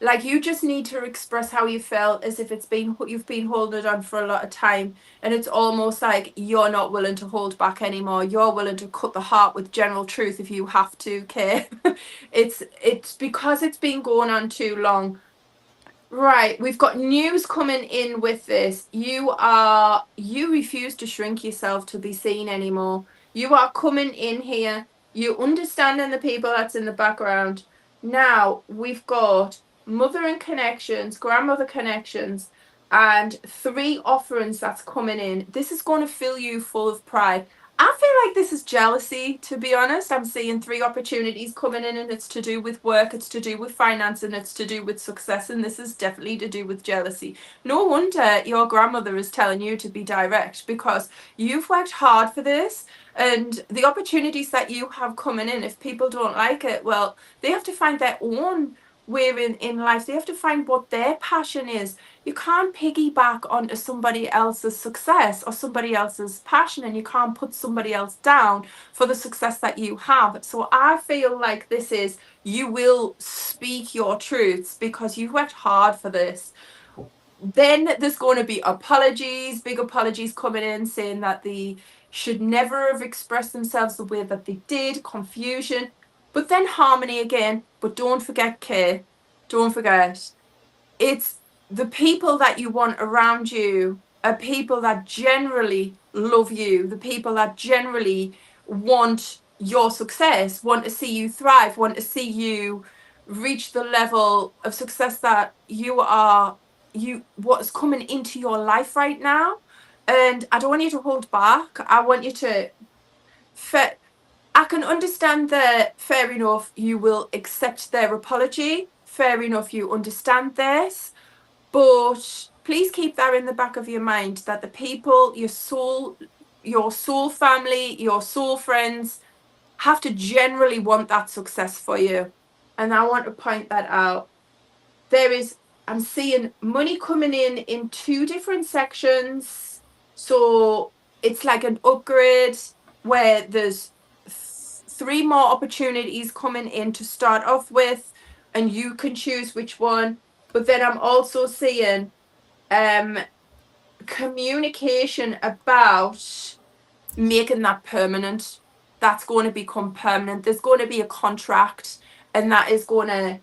like you just need to express how you felt as if you've been holding it on for a lot of time, and it's almost like you're not willing to hold back anymore. You're willing to cut the heart with general truth if you have to, okay? It's because it's been going on too long. Right, we've got news coming in with this. You refuse to shrink yourself to be seen anymore. You are coming in here. You understanding the people that's in the background. Now we've got mother and connections, grandmother connections, and 3 offerings that's coming in. This is going to fill you full of pride. I feel like this is jealousy, to be honest. I'm seeing 3 opportunities coming in, and it's to do with work, it's to do with finance, and it's to do with success. And this is definitely to do with jealousy. No wonder your grandmother is telling you to be direct, because you've worked hard for this. And the opportunities that you have coming in, if people don't like it, well, they have to find their own where in life, they have to find what their passion is. You can't piggyback onto somebody else's success or somebody else's passion, and you can't put somebody else down for the success that you have. So I feel like this is, you will speak your truths because you worked hard for this. Then there's going to be apologies, big apologies coming in saying that they should never have expressed themselves the way that they did, confusion, but then harmony again. But don't forget care. Don't forget, it's the people that you want around you are people that generally love you, the people that generally want your success, want to see you thrive, want to see you reach the level of success that what's coming into your life right now. And I don't want you to hold back. I want you to I can understand that, fair enough, you will accept their apology. Fair enough, you understand this. But please keep that in the back of your mind, that the people, your soul family, your soul friends have to generally want that success for you. And I want to point that out. I'm seeing money coming in 2 different sections. So it's like an upgrade where there's 3 more opportunities coming in to start off with, and you can choose which one. But then I'm also seeing communication about making that permanent. That's going to become permanent. There's going to be a contract, and that is going to,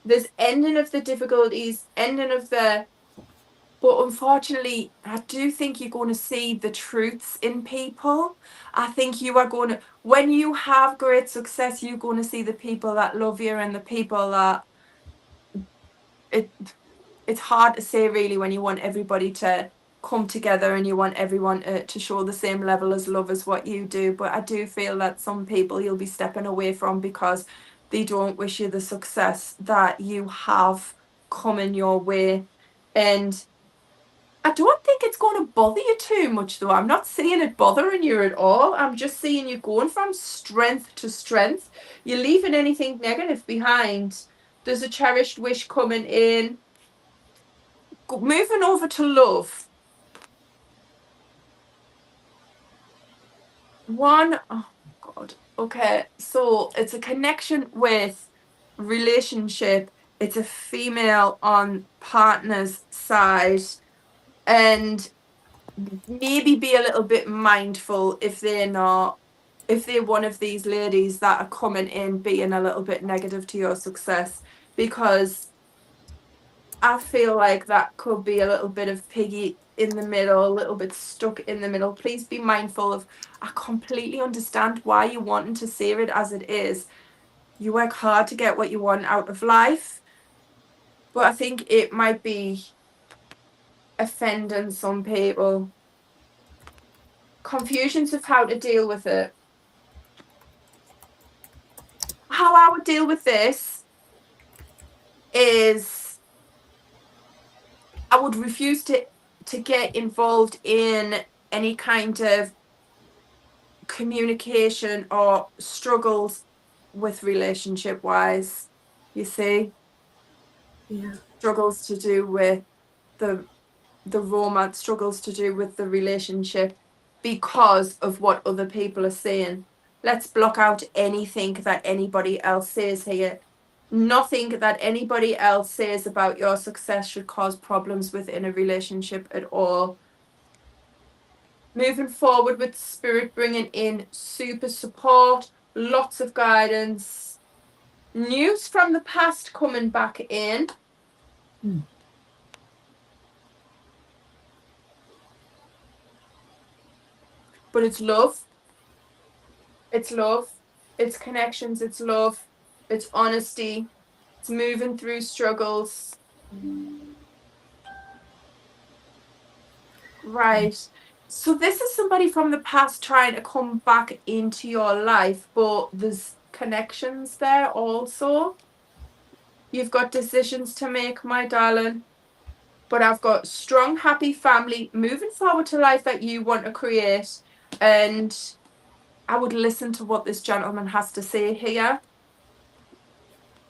there's ending of the difficulties, but unfortunately, I do think you're going to see the truths in people. I think you are going to, when you have great success, you're going to see the people that love you and the people that it's hard to say really when you want everybody to come together and you want everyone to show the same level as love as what you do. But I do feel that some people you'll be stepping away from because they don't wish you the success that you have coming your way. And I don't think it's going to bother you too much, though. I'm not seeing it bothering you at all. I'm just seeing you going from strength to strength. You're leaving anything negative behind. There's a cherished wish coming in. Moving over to love. Oh God. Okay, so it's a connection with relationship. It's a female on partner's side, and maybe be a little bit mindful if they're one of these ladies that are coming in being a little bit negative to your success, because I feel like that could be a little bit of piggy in the middle, a little bit stuck in the middle. Please be mindful of, I completely understand why you're wanting to see it as it is. You work hard to get what you want out of life, but I think it might be offending some people. Confusions of how to deal with it. How I would deal with this is I would refuse to get involved in any kind of communication or struggles with relationship wise, you see. Yeah. Struggles to do with the romance, struggles to do with the relationship because of what other people are saying. Let's block out anything that anybody else says here. Nothing that anybody else says about your success should cause problems within a relationship at all. Moving forward with spirit, bringing in super support, lots of guidance, news from the past coming back in. But it's love. It's love. It's connections. It's love. It's honesty. It's moving through struggles. Right. So this is somebody from the past trying to come back into your life, but there's connections there also. You've got decisions to make, my darling. But I've got strong, happy family moving forward to life that you want to create. And I would listen to what this gentleman has to say here.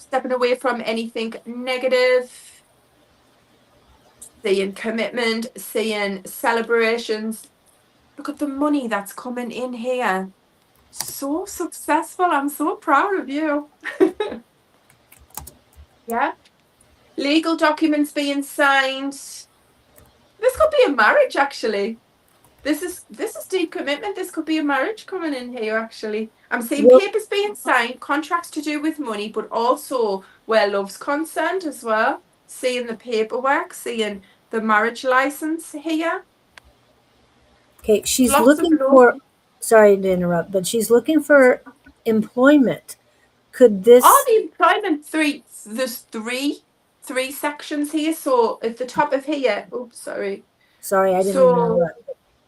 Stepping away from anything negative, seeing commitment, seeing celebrations. Look at the money that's coming in here. So successful. I'm so proud of you. Yeah. Legal documents being signed. This could be a marriage, actually. This is deep commitment. This could be a marriage coming in here, actually. I'm seeing Well, papers being signed, contracts to do with money, but also where love's concerned as well. Seeing the paperwork, seeing the marriage license here. okay, she's Lots of looking love. for, sorry to interrupt, but she's looking for employment. Could All this, the employment there's three sections here. So at the top of here, oops, sorry. sorry, I didn't mean to So interrupt.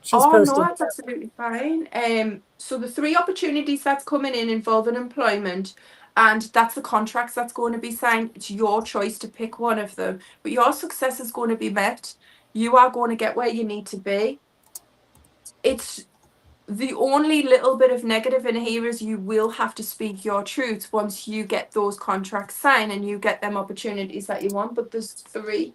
She's oh no, posting. that's absolutely fine. So the three opportunities that's coming in involving employment, and that's the contracts that's going to be signed. It's your choice to pick one of them, but your success is going to be met. You are going to get where you need to be. It's the only little bit of negative in here is you will have to speak your truth once you get those contracts signed and you get them opportunities that you want. But there's three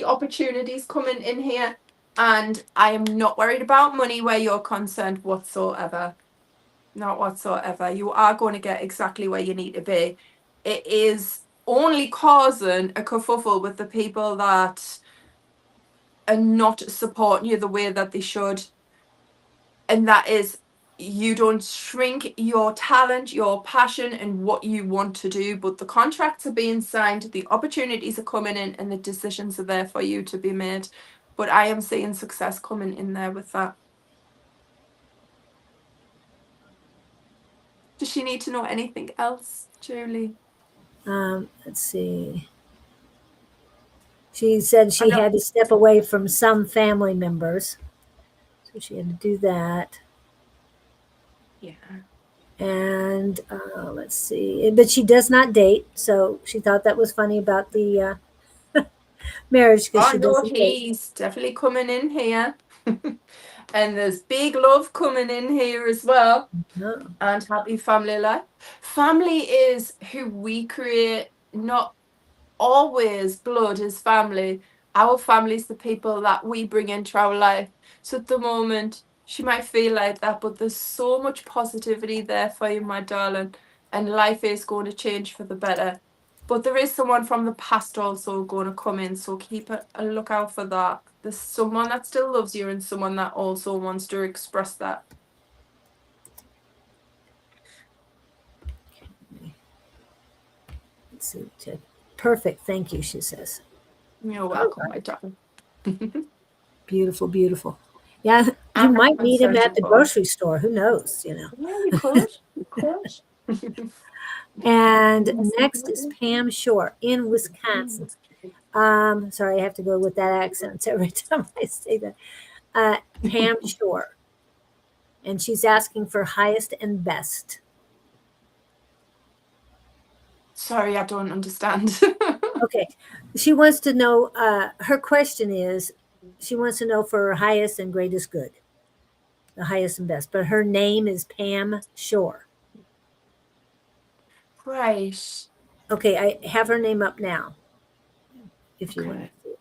opportunities coming in here, and I am not worried about money where you're concerned whatsoever. Not whatsoever. You are going to get exactly where you need to be. It is only causing a kerfuffle with the people that are not supporting you the way that they should. And that is, you don't shrink your talent, your passion, and what you want to do, but the contracts are being signed, the opportunities are coming in, and the decisions are there for you to be made. But I am seeing success coming in there with that. Does she need to know anything else, Julie? Let's see. She said I she know. had to step away from some family members. So she had to do that. Yeah. And let's see. But she does not date. So she thought that was funny about the marriage because Oh she no, doesn't date. he's definitely coming in here. And there's big love coming in here as well. No. And happy family life. Family is who we create, not always blood is family. Our family is the people that we bring into our life. So at the moment, she might feel like that, but there's so much positivity there for you, my darling. And life is going to change for the better. But there is someone from the past also going to come in. So keep a lookout for that. There's someone that still loves you and someone that also wants to express that. Let's see. Perfect. Thank you, she says. You're welcome, my darling. Beautiful, beautiful. Yeah, you I'm might meet him concerned at the about. grocery store. Who knows, you know? Yeah, you could. You could. And next is Pam Shore in Wisconsin. Sorry, I have to go with that accent every time I say that. Pam Shore. And she's asking for highest and best. Sorry, I don't understand. Okay. She wants to know, her question is, she wants to know for her highest and greatest good, the highest and best. But her name is Pam Shore. Right. Okay, I have her name up now. If you want Okay. to see it.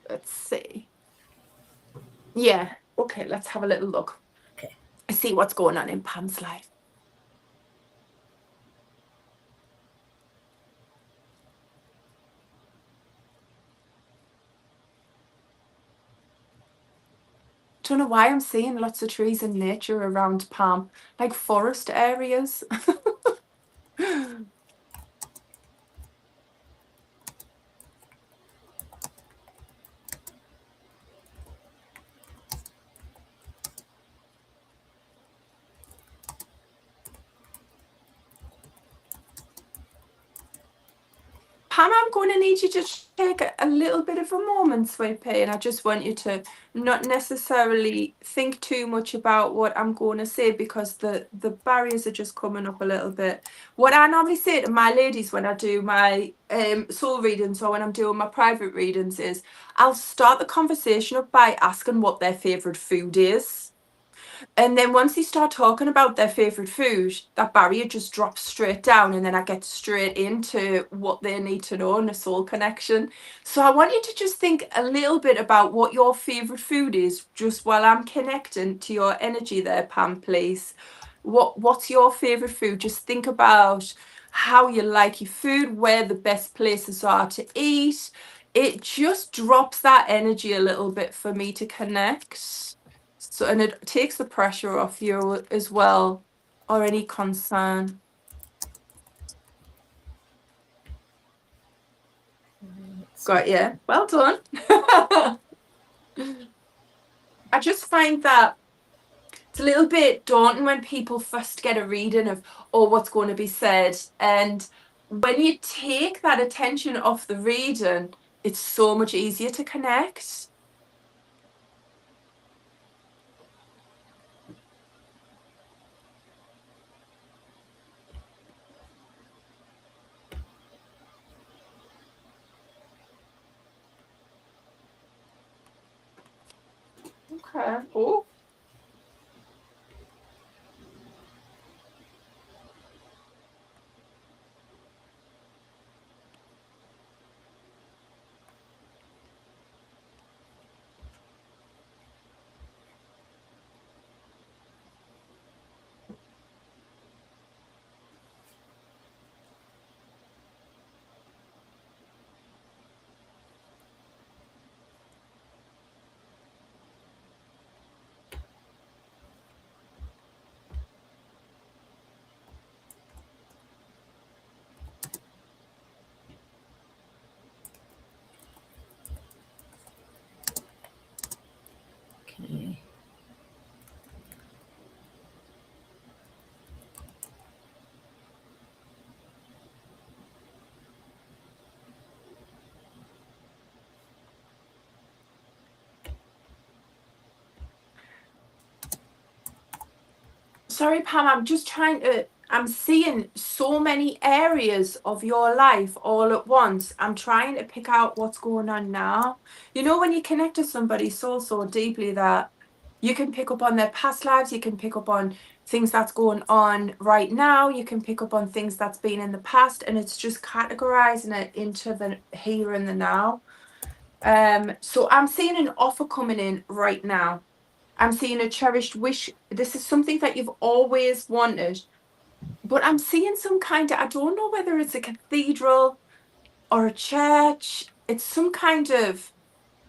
Let's see. Yeah. Okay, let's have a little look. Okay. I see what's going on in Pam's life. Don't know why I'm seeing lots of trees and nature around Pam, like forest areas. Pam, I'm going to need you to take a little bit of a moment, sweet pea, and I just want you to not necessarily think too much about what I'm going to say because the barriers are just coming up a little bit. What I normally say to my ladies when I do my soul readings or when I'm doing my private readings is I'll start the conversation up by asking what their favourite food is. And then once they start talking about their favourite food, that barrier just drops straight down, and then I get straight into what they need to know and a soul connection. So I want you to just think a little bit about what your favourite food is, just while I'm connecting to your energy there, Pam, please. What's your favourite food? Just think about how you like your food, where the best places are to eat. It just drops that energy a little bit for me to connect. So, and it takes the pressure off you as well, or any concern. Got you. Well done. I just find that it's a little bit daunting when people first get a reading of, oh, what's going to be said. And when you take that attention off the reading, it's so much easier to connect. Okay. Oh. Okay. Sorry, Pam, I'm just trying to, I'm seeing so many areas of your life all at once. I'm trying to pick out what's going on now. You know, when you connect to somebody so deeply that you can pick up on their past lives, you can pick up on things that's going on right now, you can pick up on things that's been in the past, and it's just categorizing it into the here and the now. So I'm seeing an offer coming in right now. I'm seeing a cherished wish. This is something that you've always wanted, but I'm seeing some kind of, I don't know whether it's a cathedral or a church. It's some kind of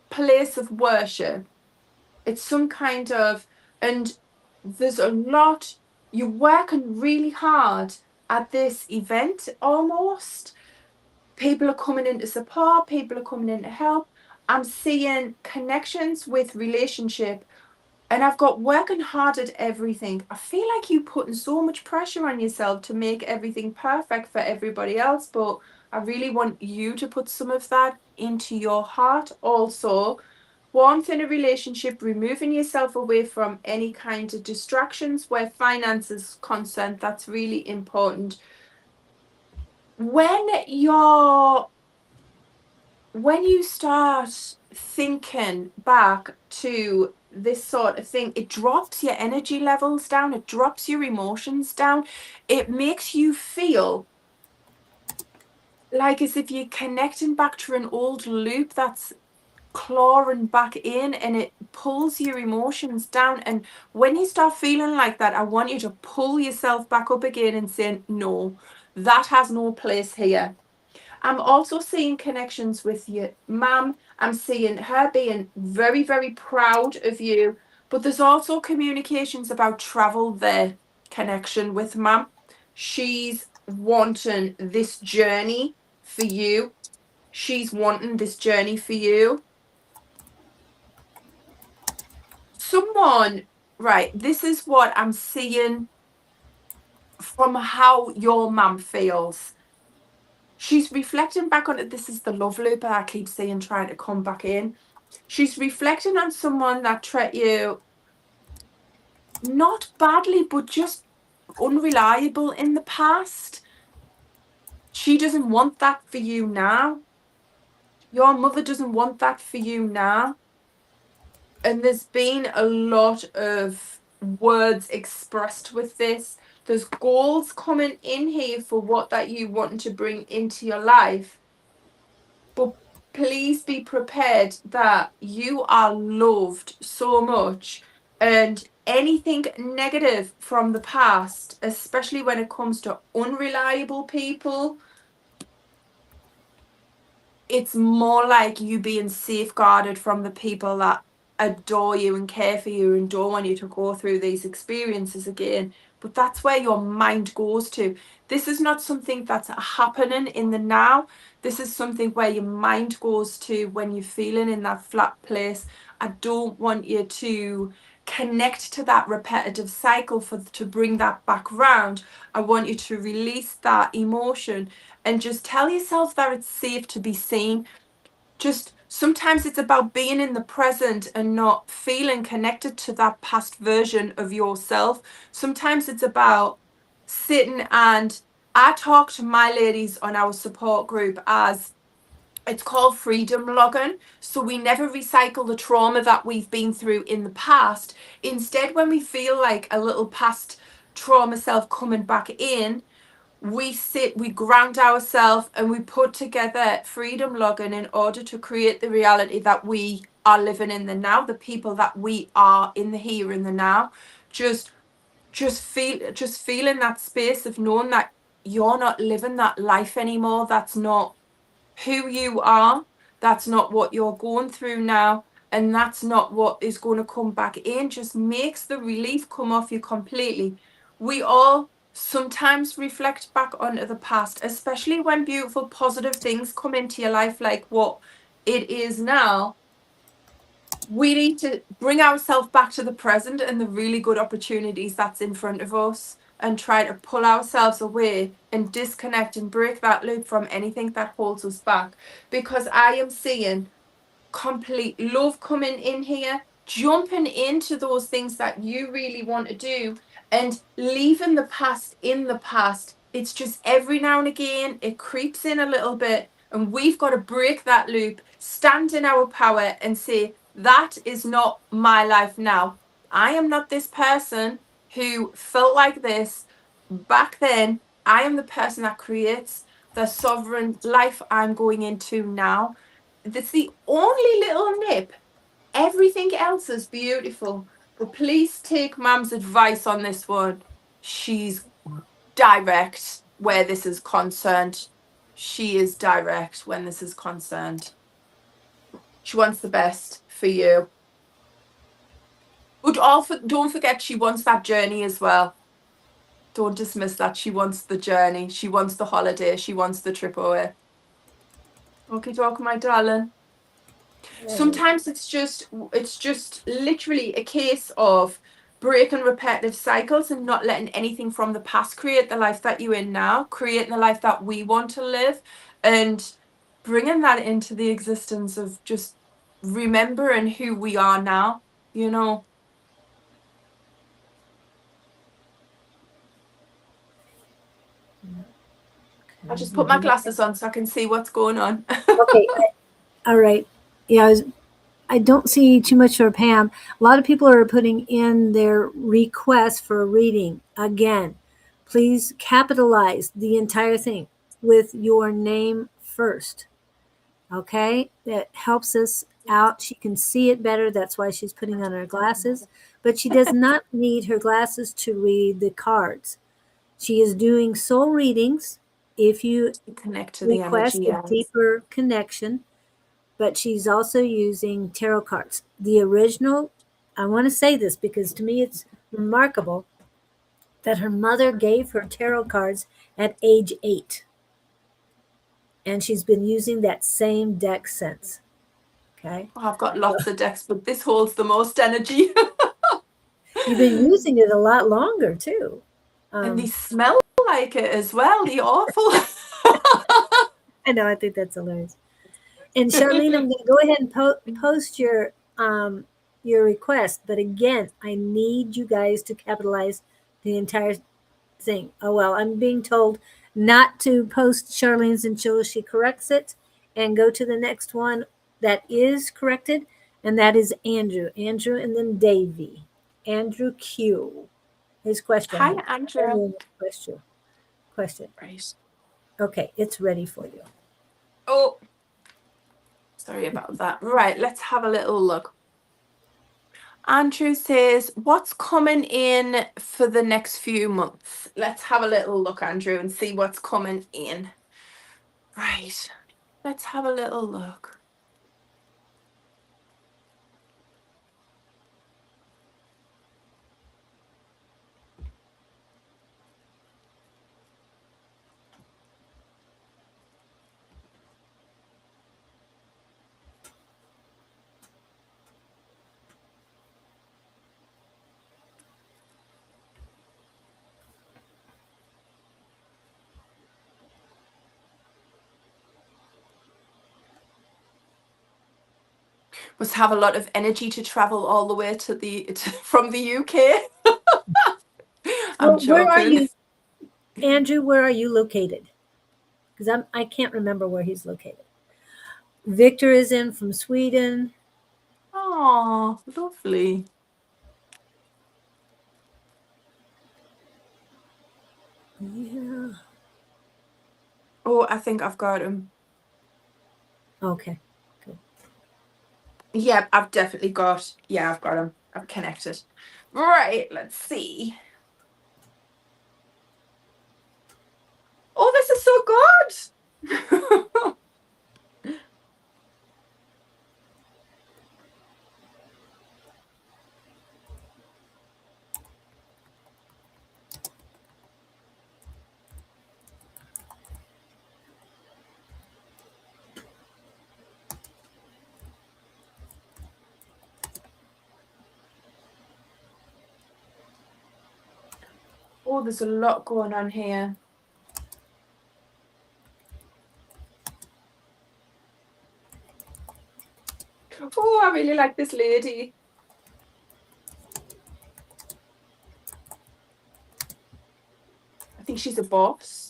place of worship. It's some kind of, and there's a lot, you're working really hard at this event almost. People are coming in to support, people are coming in to help. I'm seeing connections with relationship. And I've got working hard at everything. I feel like you putting so much pressure on yourself to make everything perfect for everybody else, but I really want you to put some of that into your heart also. Warmth in a relationship, removing yourself away from any kind of distractions where finance is concerned. That's really important. When you start thinking back to this sort of thing, it drops your energy levels down, it drops your emotions down, it makes you feel like as if you're connecting back to an old loop that's clawing back in, and it pulls your emotions down. And when you start feeling like that, I want you to pull yourself back up again and say, no, that has no place here. I'm also seeing connections with your mum. I'm seeing her being very, very proud of you. But there's also communications about travel there, connection with mum. She's wanting this journey for you. She's wanting this journey for you. Someone, right, this is what I'm seeing from how your mum feels. She's reflecting back on it. This is the love loop I keep saying, trying to come back in. She's reflecting on someone that treated you not badly, but just unreliable in the past. She doesn't want that for you now. Your mother doesn't want that for you now. And there's been a lot of words expressed with this. There's goals coming in here for what that you want to bring into your life. But please be prepared that you are loved so much, and anything negative from the past, especially when it comes to unreliable people, it's more like you being safeguarded from the people that adore you and care for you and don't want you to go through these experiences again. But that's where your mind goes to. This is not something that's happening in the now. This is something where your mind goes to when you're feeling in that flat place. I don't want you to connect to that repetitive cycle to bring that back round. I want you to release that emotion and just tell yourself that it's safe to be seen. Just sometimes it's about being in the present and not feeling connected to that past version of yourself. Sometimes it's about sitting, and I talk to my ladies on our support group as it's called freedom logging. So we never recycle the trauma that we've been through in the past. Instead, when we feel like a little past trauma self coming back in, we sit, we ground ourselves, and we put together freedom logging in order to create the reality that we are living in the now, the people that we are in the here and the now. Just feeling that space of knowing that you're not living that life anymore. That's not who you are. That's not what you're going through now. And that's not what is going to come back in. Just makes the relief come off you completely. We all sometimes reflect back onto the past, especially when beautiful, positive things come into your life, like what it is now. We need to bring ourselves back to the present and the really good opportunities that's in front of us, and try to pull ourselves away and disconnect and break that loop from anything that holds us back. Because I am seeing complete love coming in here, jumping into those things that you really want to do, and leaving the past in the past. It's just every now and again it creeps in a little bit, and we've got to break that loop, stand in our power, and say, that is not my life now. I am not this person who felt like this back then. I am the person that creates the sovereign life I'm going into now. That's the only little nip. Everything else is beautiful. But please take Mum's advice on this one. She's direct where this is concerned. She is direct when this is concerned. She wants the best for you. But don't forget, she wants that journey as well. Don't dismiss that. She wants the journey. She wants the holiday. She wants the trip away. Okay, doke, my darling. Sometimes it's just literally a case of breaking repetitive cycles and not letting anything from the past create the life that you're in now, creating the life that we want to live, and bringing that into the existence of just remembering who we are now, you know. I just put my glasses on so I can see what's going on. Okay. All right. Yeah, I don't see too much for Pam. A lot of people are putting in their request for a reading. Again, please capitalize the entire thing with your name first. Okay? That helps us out. She can see it better. That's why she's putting on her glasses. But she does not need her glasses to read the cards. She is doing soul readings if you Connect to the request energy. a deeper connection. But she's also using tarot cards. The original, I want to say this because to me it's remarkable that her mother gave her tarot cards at age 8. And she's been using that same deck since. Okay. Oh, I've got lots of decks, but this holds the most energy. You've been using it a lot longer too. And they smell like it as well. They're awful. I know, I think that's hilarious. And Charlene, I'm going to go ahead and post your request, but again, I need you guys to capitalize the entire thing. Oh well, I'm being told not to post Charlene's until she corrects it, and go to the next one that is corrected, and that is Andrew, and then Davy. Andrew Q. His question. Hi, Andrew. Question. Right. Okay, it's ready for you. Oh, sorry about that. Right, let's have a little look. Andrew says, what's coming in for the next few months? Let's have a little look, Andrew, and see what's coming in. Right, let's have a little look. Must have a lot of energy to travel all the way from the UK. I'm Well, where are joking. you, Andrew? Where are you located? Because I can't remember where he's located. Victor is in from Sweden. Oh, lovely. Yeah. Oh, I think I've got him. Okay. Yeah, I've definitely got. Yeah, I've got him. I've connected. Right, let's see. Oh, this is so good. Oh, there's a lot going on here. Oh, I really like this lady. I think she's a boss.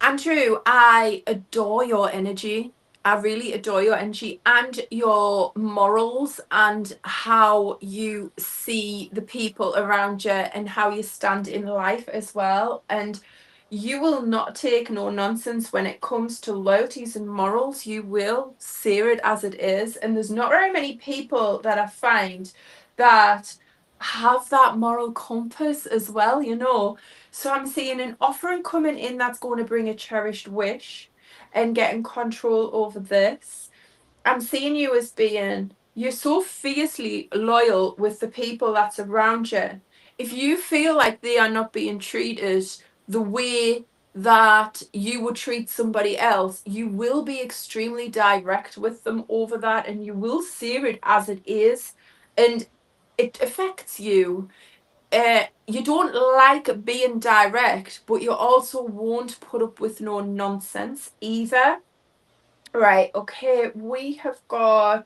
Andrew, I adore your energy. I really adore your energy and your morals and how you see the people around you and how you stand in life as well. And you will not take no nonsense when it comes to loyalties and morals. You will see it as it is. And there's not very many people that I find that have that moral compass as well, you know. So I'm seeing an offering coming in that's going to bring a cherished wish and getting control over this. I'm seeing you as being, you're so fiercely loyal with the people that's around you. If you feel like they are not being treated the way that you would treat somebody else, you will be extremely direct with them over that and you will see it as it is. And it affects you. You don't like being direct, but you also won't put up with no nonsense either. Right, okay, we have got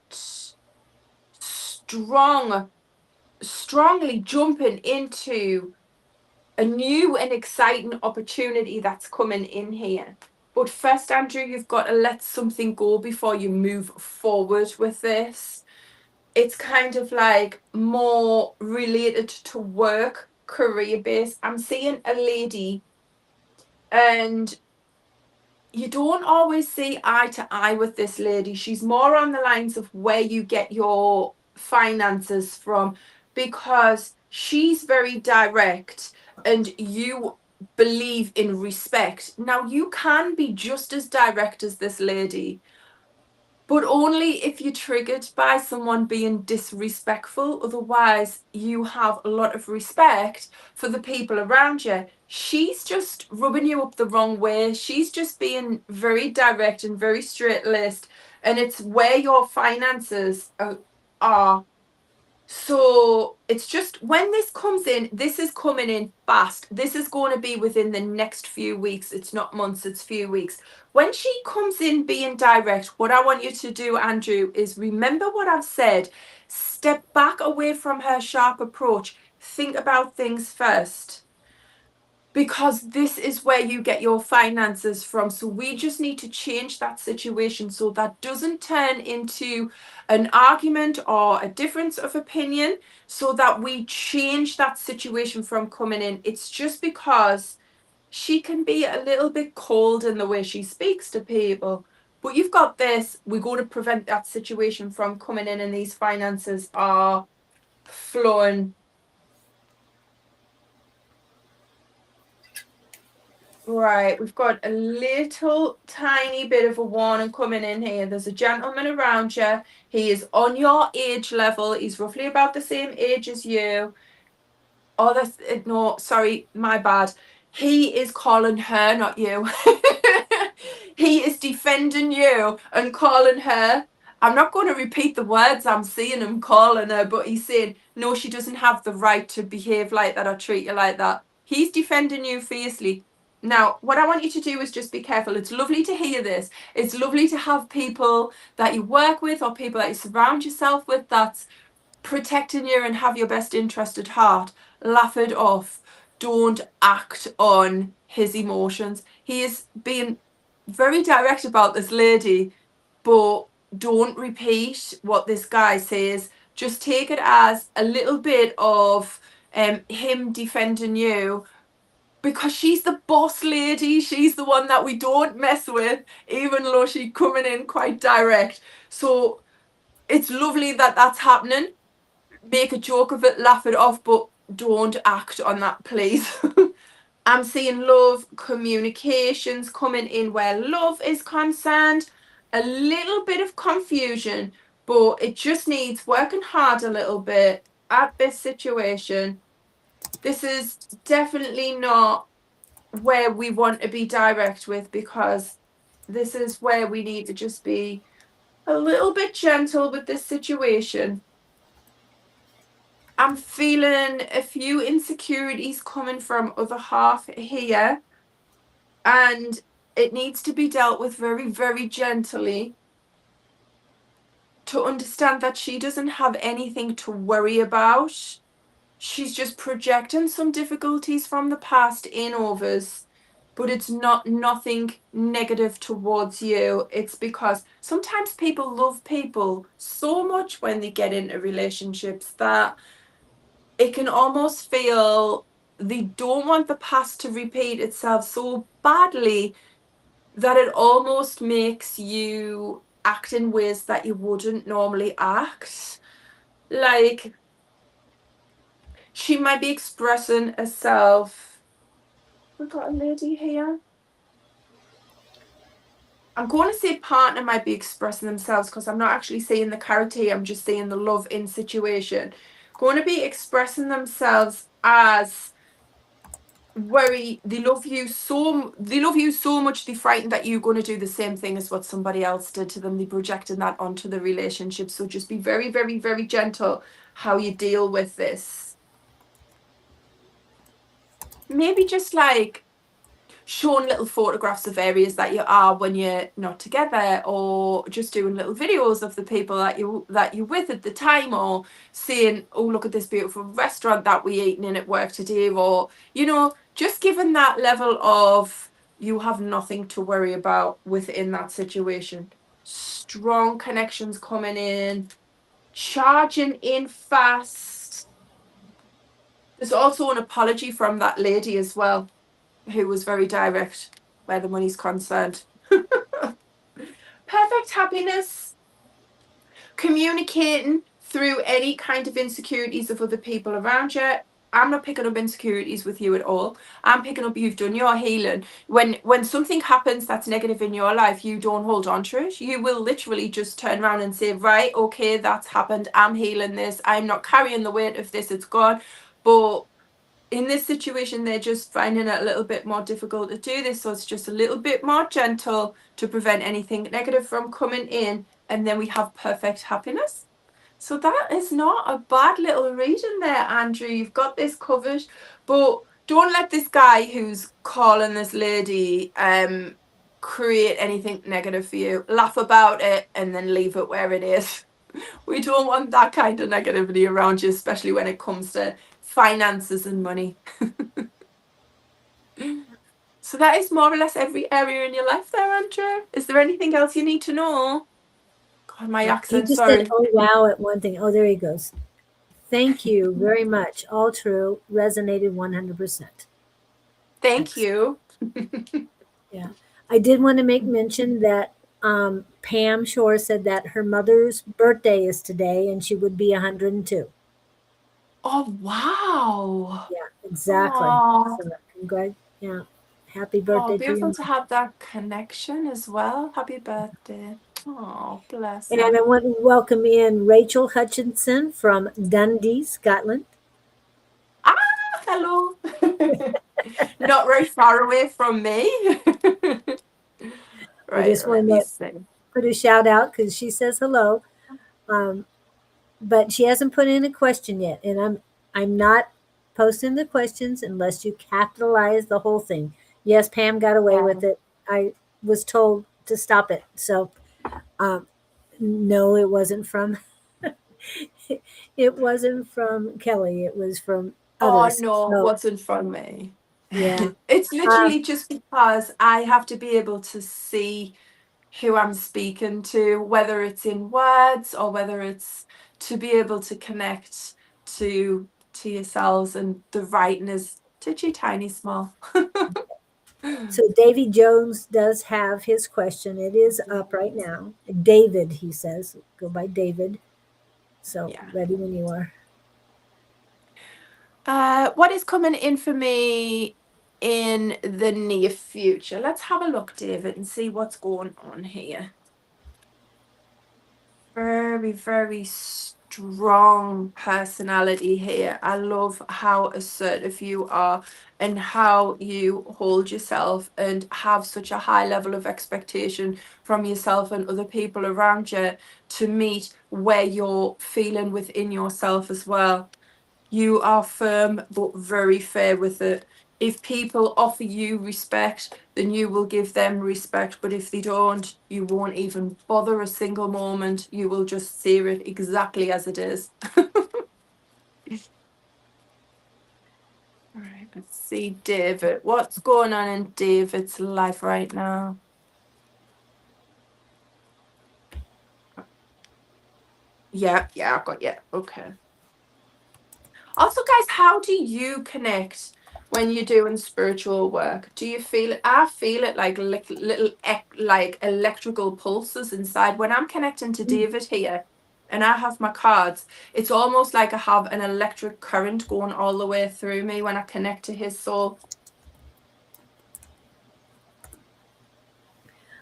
strongly jumping into a new and exciting opportunity that's coming in here. But first, Andrew, you've got to let something go before you move forward with this. It's kind of like more related to work, career based. I'm seeing a lady, and you don't always see eye to eye with this lady. She's more on the lines of where you get your finances from, because she's very direct and you believe in respect. Now, you can be just as direct as this lady, but only if you're triggered by someone being disrespectful. Otherwise, you have a lot of respect for the people around you. She's just rubbing you up the wrong way. She's just being very direct and very straight laced. And it's where your finances are So it's just when this comes in, this is coming in fast. This is going to be within the next few weeks. It's not months, it's few weeks. When she comes in being direct, what I want you to do, Andrew, is remember what I've said. Step back away from her sharp approach. Think about things first, because this is where you get your finances from. So we just need to change that situation so that doesn't turn into an argument or a difference of opinion, so that we change that situation from coming in. It's just because she can be a little bit cold in the way she speaks to people. But you've got this. We're going to prevent that situation from coming in, and these finances are flowing. Right, we've got a little tiny bit of a warning coming in here. There's a gentleman around you. He is on your age level. He's roughly about the same age as you. Oh, that's no, sorry, my bad. He is calling her, not you. He is defending you and calling her. I'm not going to repeat the words I'm seeing him calling her, but he's saying, no, she doesn't have the right to behave like that or treat you like that. He's defending you fiercely. Now, what I want you to do is just be careful. It's lovely to hear this. It's lovely to have people that you work with or people that you surround yourself with that's protecting you and have your best interest at heart. Laugh it off. Don't act on his emotions. He is being very direct about this lady, but don't repeat what this guy says. Just take it as a little bit of him defending you, because she's the boss lady. She's the one that we don't mess with, even though she's coming in quite direct. So it's lovely that that's happening. Make a joke of it, laugh it off, but don't act on that, please. I'm seeing love communications coming in where love is concerned. A little bit of confusion, but it just needs working hard a little bit at this situation. This is definitely not where we want to be direct with, because this is where we need to just be a little bit gentle with this situation. I'm feeling a few insecurities coming from other half here, and it needs to be dealt with very, very gently, to understand that she doesn't have anything to worry about. She's just projecting some difficulties from the past in overs, but it's nothing negative towards you. It's because sometimes people love people so much when they get into relationships that it can almost feel they don't want the past to repeat itself so badly that it almost makes you act in ways that you wouldn't normally act. Like, she might be expressing herself. We've got a lady here. I'm going to say partner might be expressing themselves, because I'm not actually seeing the character here. I'm just seeing the love in situation. Going to be expressing themselves as worry. They love you so much, they're frightened that you're going to do the same thing as what somebody else did to them. They projected that onto the relationship. So just be very, very, very gentle how you deal with this. Maybe just like showing little photographs of areas that you are when you're not together, or just doing little videos of the people that you're with at the time, or saying, oh, look at this beautiful restaurant that we eating in at work today, or just giving that level of you have nothing to worry about within that situation. Strong connections coming in, charging in fast. There's also an apology from that lady as well, who was very direct where the money's concerned. Perfect happiness. Communicating through any kind of insecurities of other people around you. I'm not picking up insecurities with you at all. I'm picking up you've done your healing. When something happens that's negative in your life, you don't hold on to it. You will literally just turn around and say, right, okay, that's happened. I'm healing this. I'm not carrying the weight of this. It's gone. But in this situation, they're just finding it a little bit more difficult to do this. So it's just a little bit more gentle to prevent anything negative from coming in. And then we have perfect happiness. So that is not a bad little reading there, Andrew. You've got this covered, but don't let this guy who's calling this lady create anything negative for you. Laugh about it and then leave it where it is. We don't want that kind of negativity around you, especially when it comes to finances and money. So that is more or less every area in your life there, Andrew. Is there anything else you need to know? God, my He accent, just said, sorry. "Oh wow," at one thing. Oh, there he goes. Thank you very much. All true. Resonated 100%. Thank Excellent. you. Yeah. I did want to make mention that Pam Shore said that her mother's birthday is today and she would be 102. Oh, wow. Yeah, exactly. Oh, So, yeah. Happy oh, birthday to your beautiful to mom. have that connection as well. Happy birthday. Oh, bless And her. I want to welcome in Rachel Hutchinson from Dundee, Scotland. Ah, hello. Not very far away from me. I Right, just let wanted me to see. put a shout out because she says hello. Um, but she hasn't put in a question yet, and I'm not posting the questions unless you capitalize the whole thing. Yes, Pam got away with it. I was told to stop it. So no, it wasn't from it wasn't from Kelly. It was from Oh others. no, So what's in front of me? yeah. It's Um, literally just because I have to be able to see who I'm speaking to, whether it's in words or whether it's to be able to connect to yourselves, and the writing is titchy tiny small. so Davy Jones does have his question. It is up right now. David, he says, go by David. So Yeah. ready when you are. What is coming in for me in the near future? Let's have a look, David, and see what's going on here. Very, very strong personality here. I love how assertive you are and how you hold yourself and have such a high level of expectation from yourself and other people around you to meet where you're feeling within yourself as well. You are firm but very fair with it. If people offer you respect, then you will give them respect. But if they don't, you won't even bother a single moment. You will just see it exactly as it is. All right, let's see, David. What's going on in David's life right now? Yeah, I got you. Okay. Also, guys, how do you connect when you're doing spiritual work? Do you feel it? I feel it like little like electrical pulses inside. When I'm connecting to David here and I have my cards, it's almost like I have an electric current going all the way through me when I connect to his soul.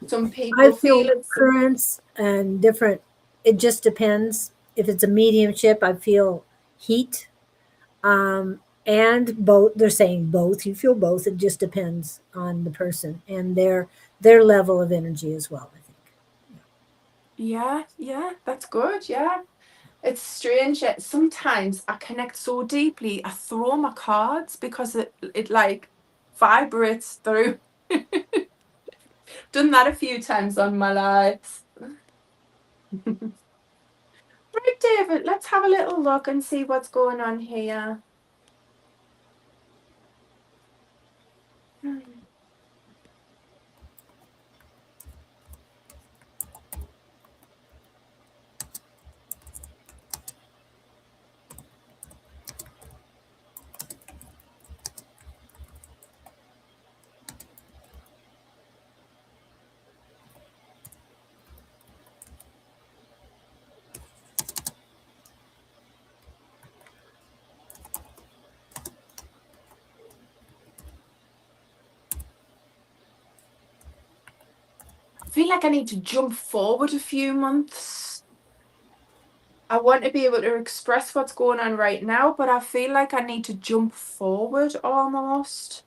Some I people feel feel it. currents and different. It just depends. If it's a mediumship, I feel heat. And both. They're saying both. You feel both. It just depends on the person and their level of energy as well. I think. Yeah, that's good. Yeah. It's strange yet sometimes I connect so deeply, I throw my cards because it like vibrates through. Done that a few times on my lives. Right, David, let's have a little look and see what's going on here. I feel like I need to jump forward a few months. I want to be able to express what's going on right now, but I feel like I need to jump forward almost.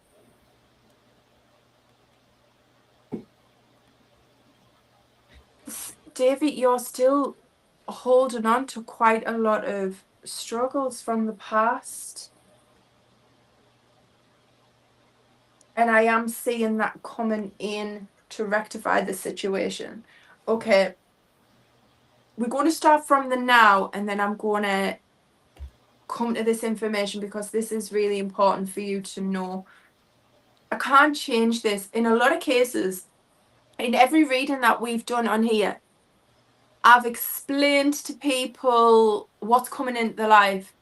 David, you're still holding on to quite a lot of struggles from the past. And I am seeing that coming in to rectify the situation. Okay, we're going to start from the now, and then I'm going to come to this information because this is really important for you to know. I can't change this. In a lot of cases, in every reading that we've done on here, I've explained to people what's coming into their life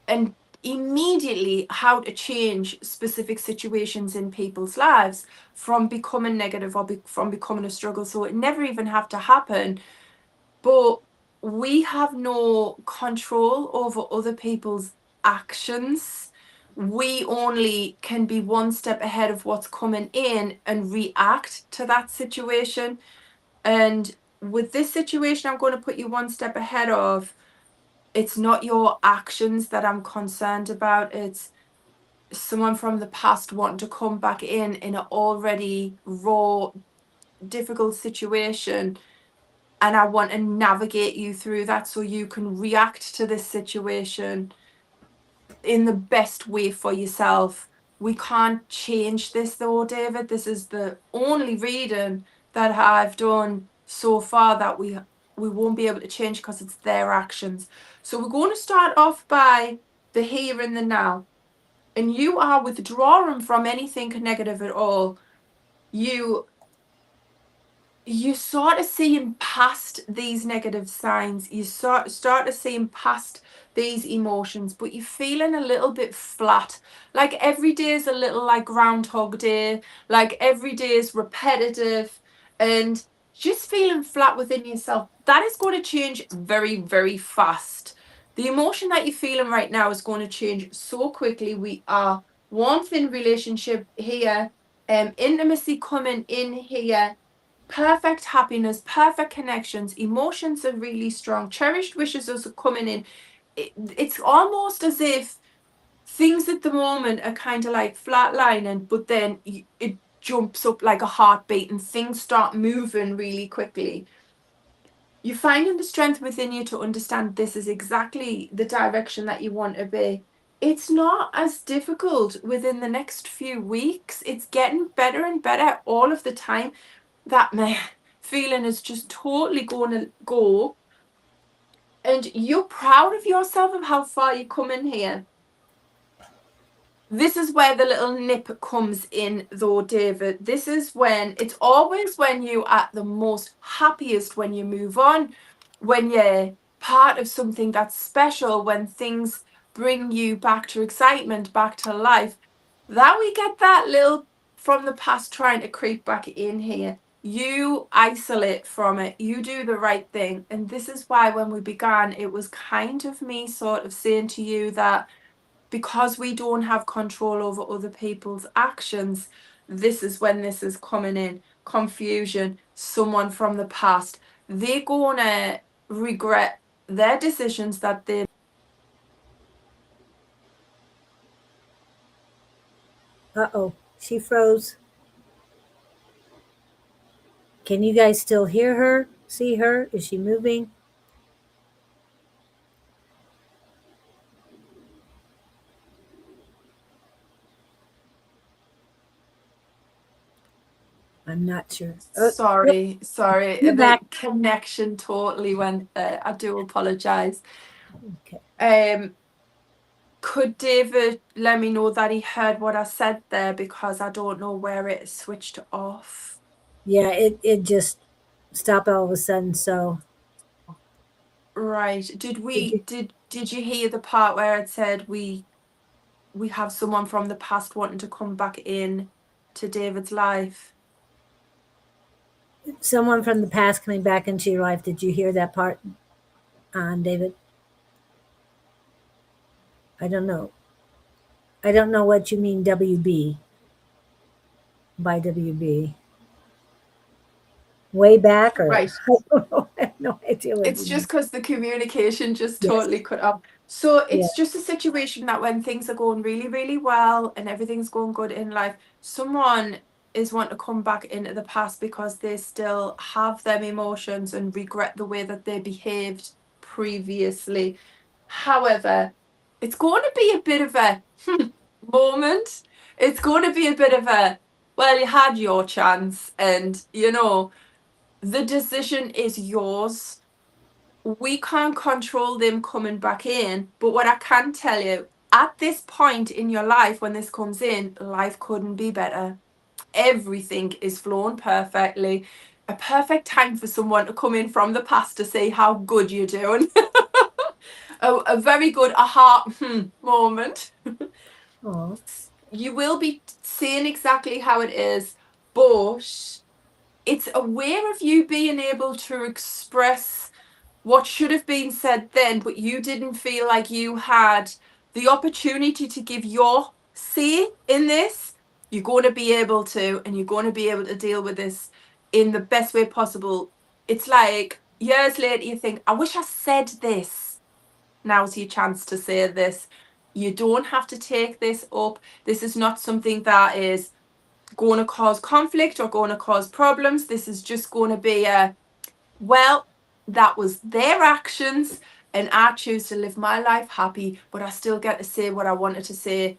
and immediately how to change specific situations in people's lives from becoming negative or from becoming a struggle. So it never even have to happen. But we have no control over other people's actions. We only can be one step ahead of what's coming in and react to that situation. And with this situation, I'm going to put you one step ahead of. It's not your actions that I'm concerned about. It's someone from the past wanting to come back in an already raw, difficult situation. And I want to navigate you through that so you can react to this situation in the best way for yourself. We can't change this though, David. This is the only reading that I've done so far that we won't be able to change because it's their actions. So we're going to start off by the here and the now. And you are withdrawing from anything negative at all. You sort of seeing past these negative signs. You start to seeing past these emotions, but you're feeling a little bit flat. Like every day is a little like Groundhog Day. Like every day is repetitive and just feeling flat within yourself. That is going to change very, very fast. The emotion that you're feeling right now is going to change so quickly. We are warmth in relationship here, intimacy coming in here, perfect happiness, perfect connections, emotions are really strong, cherished wishes are coming in. It's almost as if things at the moment are kind of like flatlining, but then it jumps up like a heartbeat and things start moving really quickly. You're finding the strength within you to understand this is exactly the direction that you want to be. It's not as difficult within the next few weeks. It's getting better and better all of the time. That feeling is just totally going to go. And you're proud of yourself of how far you come in here. This is where the little nip comes in though, David. This is when, it's always when you're at the most happiest, when you move on, when you're part of something that's special, when things bring you back to excitement, back to life, that we get that little from the past trying to creep back in here. You isolate from it, you do the right thing. And this is why when we began, it was kind of me sort of saying to you that because we don't have control over other people's actions, this is when this is coming in. Confusion, someone from the past, they're gonna regret their decisions that they. Uh-oh, she froze. Can you guys still hear her? See her? Is she moving? I'm not sure. Oh, Sorry, you're the back. connection totally went there. I do apologize. Okay. Could David let me know that he heard what I said there, because I don't know where it switched off. Yeah, it just stopped all of a sudden. So Right. did you, Did you hear the part where it said we have someone from the past wanting to come back in to David's life? someone from the past coming back into your life? Did you hear that part, David? I don't know. I don't know what you mean WB by WB. Way back or Right. I have no idea what It's you just mean. because the communication just Yes. totally cut off. So Yeah. it's just a situation that when things are going really, really well and everything's going good in life, someone is wanting to come back into the past because they still have them emotions and regret the way that they behaved previously. However, it's going to be a bit of a moment. It's going to be a bit of a, well, you had your chance, and you know, the decision is yours. We can't control them coming back in, but what I can tell you, at this point in your life, when this comes in, life couldn't be better. Everything is flowing perfectly. A perfect time for someone to come in from the past to see how good you're doing. A very good aha moment. Oh, You will be seeing exactly how it is, but it's aware of you being able to express what should have been said then, but you didn't feel like you had the opportunity to give your say in this. You're going to be able to, and you're going to be able to deal with this in the best way possible. It's like years later, you think, I wish I said this. Now's your chance to say this. You don't have to take this up. This is not something that is going to cause conflict or going to cause problems. This is just going to be a, well, that was their actions, and I choose to live my life happy, but I still get to say what I wanted to say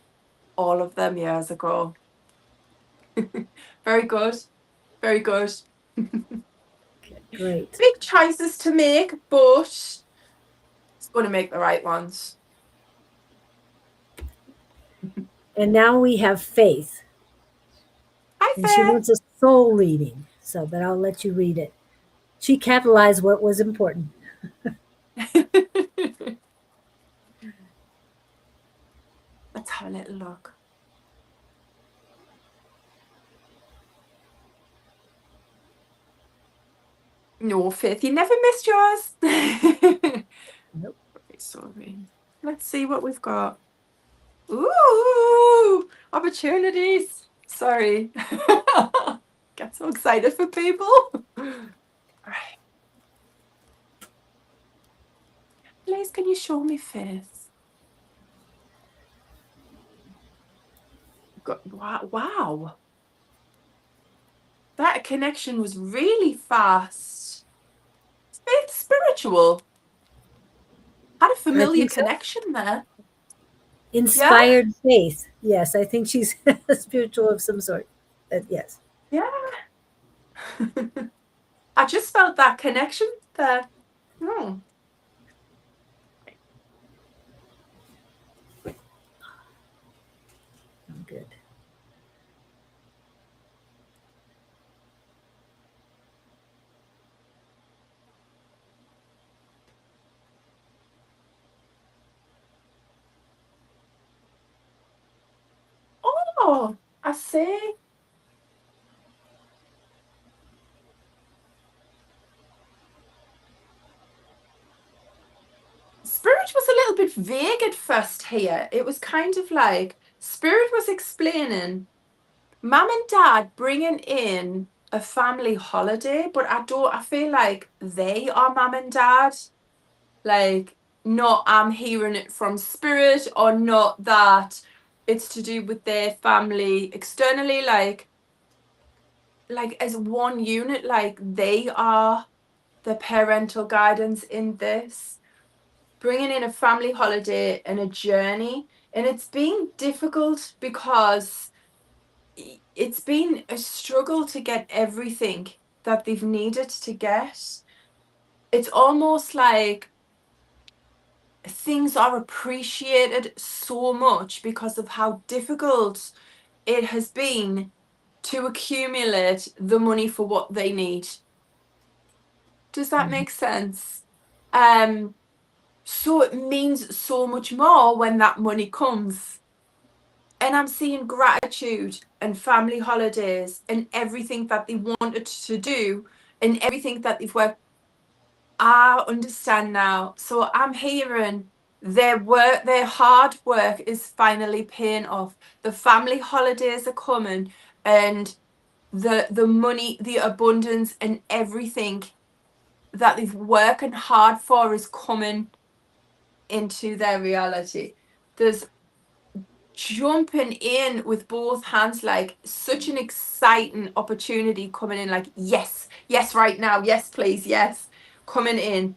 all of them years ago. Very good. Very good. okay, great. Big choices to make, but it's going to make the right ones. And now we have Faith, Hi, and she wants a soul reading. So, but I'll let you read it. She capitalized what was important. Faith. Let's have a little look. No, Faith, you never missed yours. Nope. Sorry. Let's see what we've got. Ooh, opportunities. Sorry. Get so excited for people. All right. Please, can you show me Faith? Wow. That connection was really fast. Faith spiritual. Had a familiar So. connection there. Inspired faith. Yes, I think she's spiritual of some sort. Yes. Yeah. I just felt that connection there. Oh. Good. Oh, I see. Spirit was a little bit vague at first here. It was kind of like Spirit was explaining Mum and Dad bringing in a family holiday, but I feel like they are Mum and Dad. Like, not I'm hearing it from Spirit, or not that it's to do with their family externally, like as one unit, like they are the parental guidance in this. Bringing in a family holiday and a journey, and it's been difficult because it's been a struggle to get everything that they've needed to get. It's almost like things are appreciated so much because of how difficult it has been to accumulate the money for what they need. Does that make sense? So it means so much more when that money comes. And I'm seeing gratitude and family holidays and everything that they wanted to do and everything that they've worked. I understand now. So I'm hearing their work, their hard work is finally paying off. The family holidays are coming, and the money, the abundance, and everything that they've working hard for is coming into their reality. There's jumping in with both hands, like such an exciting opportunity coming in, like yes right now, yes please, yes, coming in.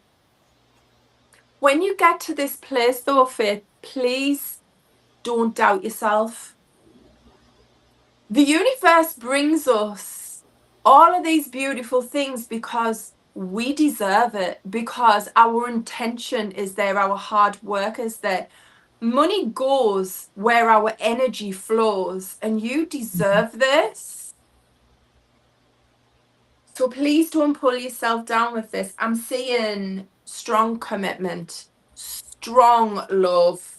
When you get to this place though, Faith, please don't doubt yourself. The universe brings us all of these beautiful things because we deserve it, because our intention is there, our hard work is there. Money goes where our energy flows, and you deserve this. So please don't pull yourself down with this. I'm seeing strong commitment, strong love,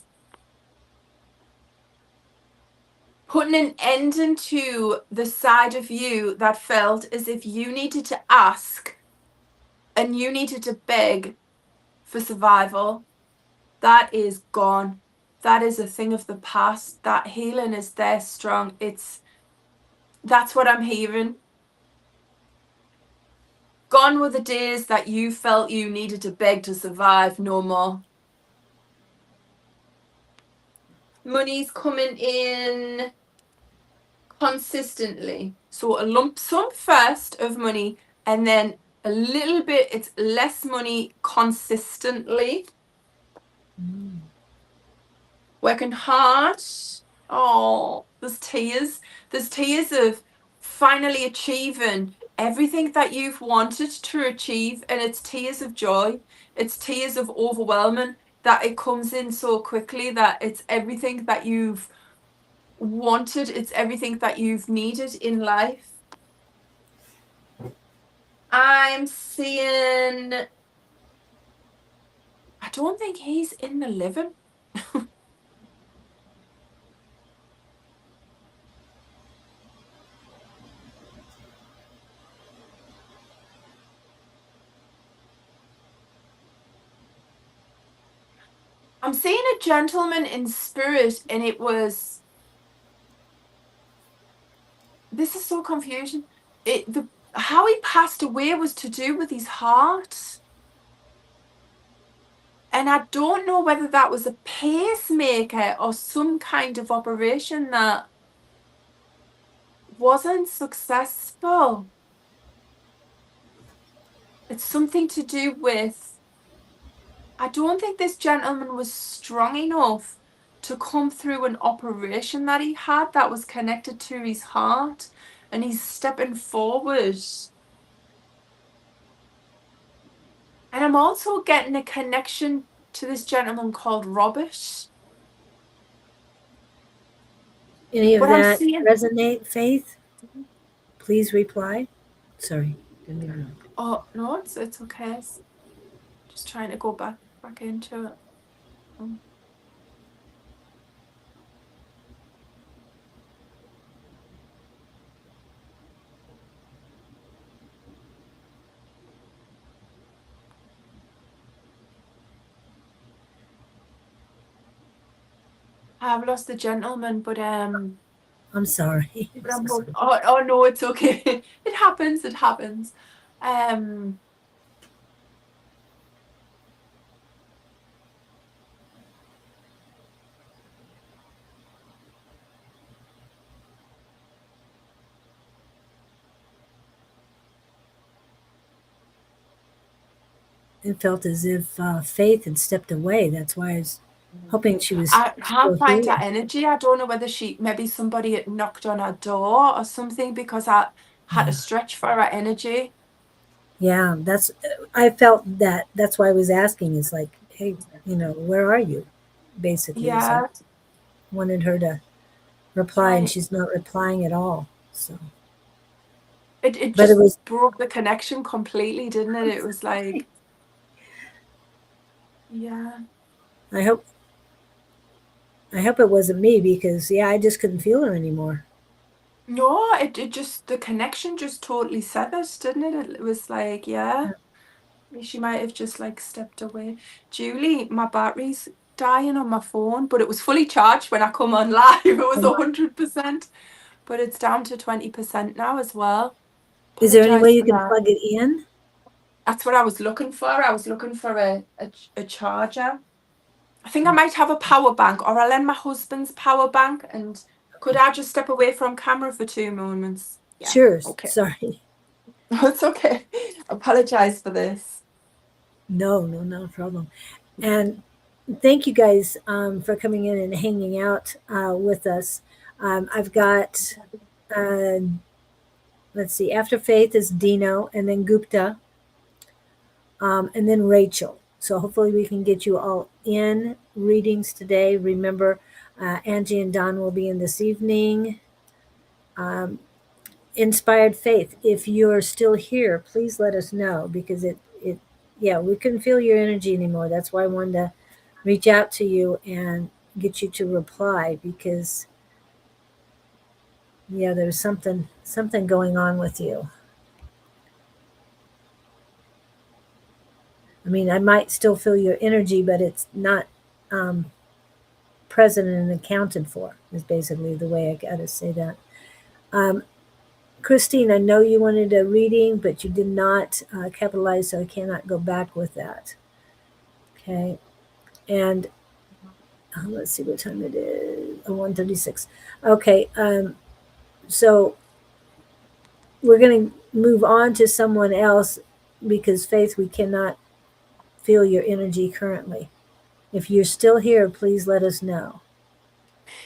putting an end into the side of you that felt as if you needed to ask and you needed to beg for survival. That is gone. That is a thing of the past. That healing is there strong. That's what I'm hearing. Gone were the days that you felt you needed to beg to survive. No more. Money's coming in consistently. So a lump sum first of money, and then a little bit, it's less money consistently. Working hard. Oh, there's tears. There's tears of finally achieving everything that you've wanted to achieve, and it's tears of joy. It's tears of overwhelming that it comes in so quickly, that it's everything that you've wanted, it's everything that you've needed in life. I'm seeing, I don't think he's in the living. I'm seeing a gentleman in spirit, and it was, this is so confusing. How he passed away was to do with his heart. And I don't know whether that was a pacemaker or some kind of operation that wasn't successful. It's something to do with, I don't think this gentleman was strong enough to come through an operation that he had that was connected to his heart, and he's stepping forward. And I'm also getting a connection to this gentleman called Robert. Any of What I'm that seeing, resonate, Faith? Please reply. Sorry. Didn't mean to interrupt. oh no, it's okay. Just trying to go back into it. I've lost the gentleman, but I'm sorry. but I'm oh no, it's okay. It happens. It happens. It felt as if Faith had stepped away. That's why I was hoping she was I can't still find here. that energy. I don't know whether maybe somebody had knocked on her door or something, because I had to stretch for her energy. Yeah, I felt that. That's why I was asking. Is like, hey, where are you? Basically, is Yeah, like wanted her to reply, and trying. she's not replying at all. So, It but it just was. broke the connection completely, didn't it? It was like, yeah. I hope. I hope it wasn't me because I just couldn't feel her anymore. No, it just, the connection just totally severed, didn't it? It was like, yeah, she might have just like stepped away. Julie, my battery's dying on my phone, but it was fully charged when I come on live. It was 100%, but it's down to 20% now as well. Is there any way Apologize you for can that. plug it in? That's what I was looking for. I was looking for a charger. I think I might have a power bank, or I'll lend my husband's power bank. And could I just step away from camera for 2 moments? Yeah. Sure. Okay. Sorry. It's okay. Apologize for this. No problem. And thank you guys for coming in and hanging out with us. I've got, uh, let's see, after Faith is Dino, and then Gupta, and then Rachel. So hopefully we can get you all in readings today. Remember, Angie and Don will be in this evening. Inspired Faith, if you're still here, please let us know, because yeah, we couldn't feel your energy anymore. That's why I wanted to reach out to you and get you to reply, because yeah, there's something going on with you. I mean, I might still feel your energy, but it's not um, present and accounted for, is basically the way I gotta say that. Um, Christine, I know you wanted a reading, but you did not capitalize, so I cannot go back with that. Okay. And let's see what time it is. 1:36. Okay. So we're going to move on to someone else, because Faith, we cannot feel your energy currently. If you're still here, please let us know.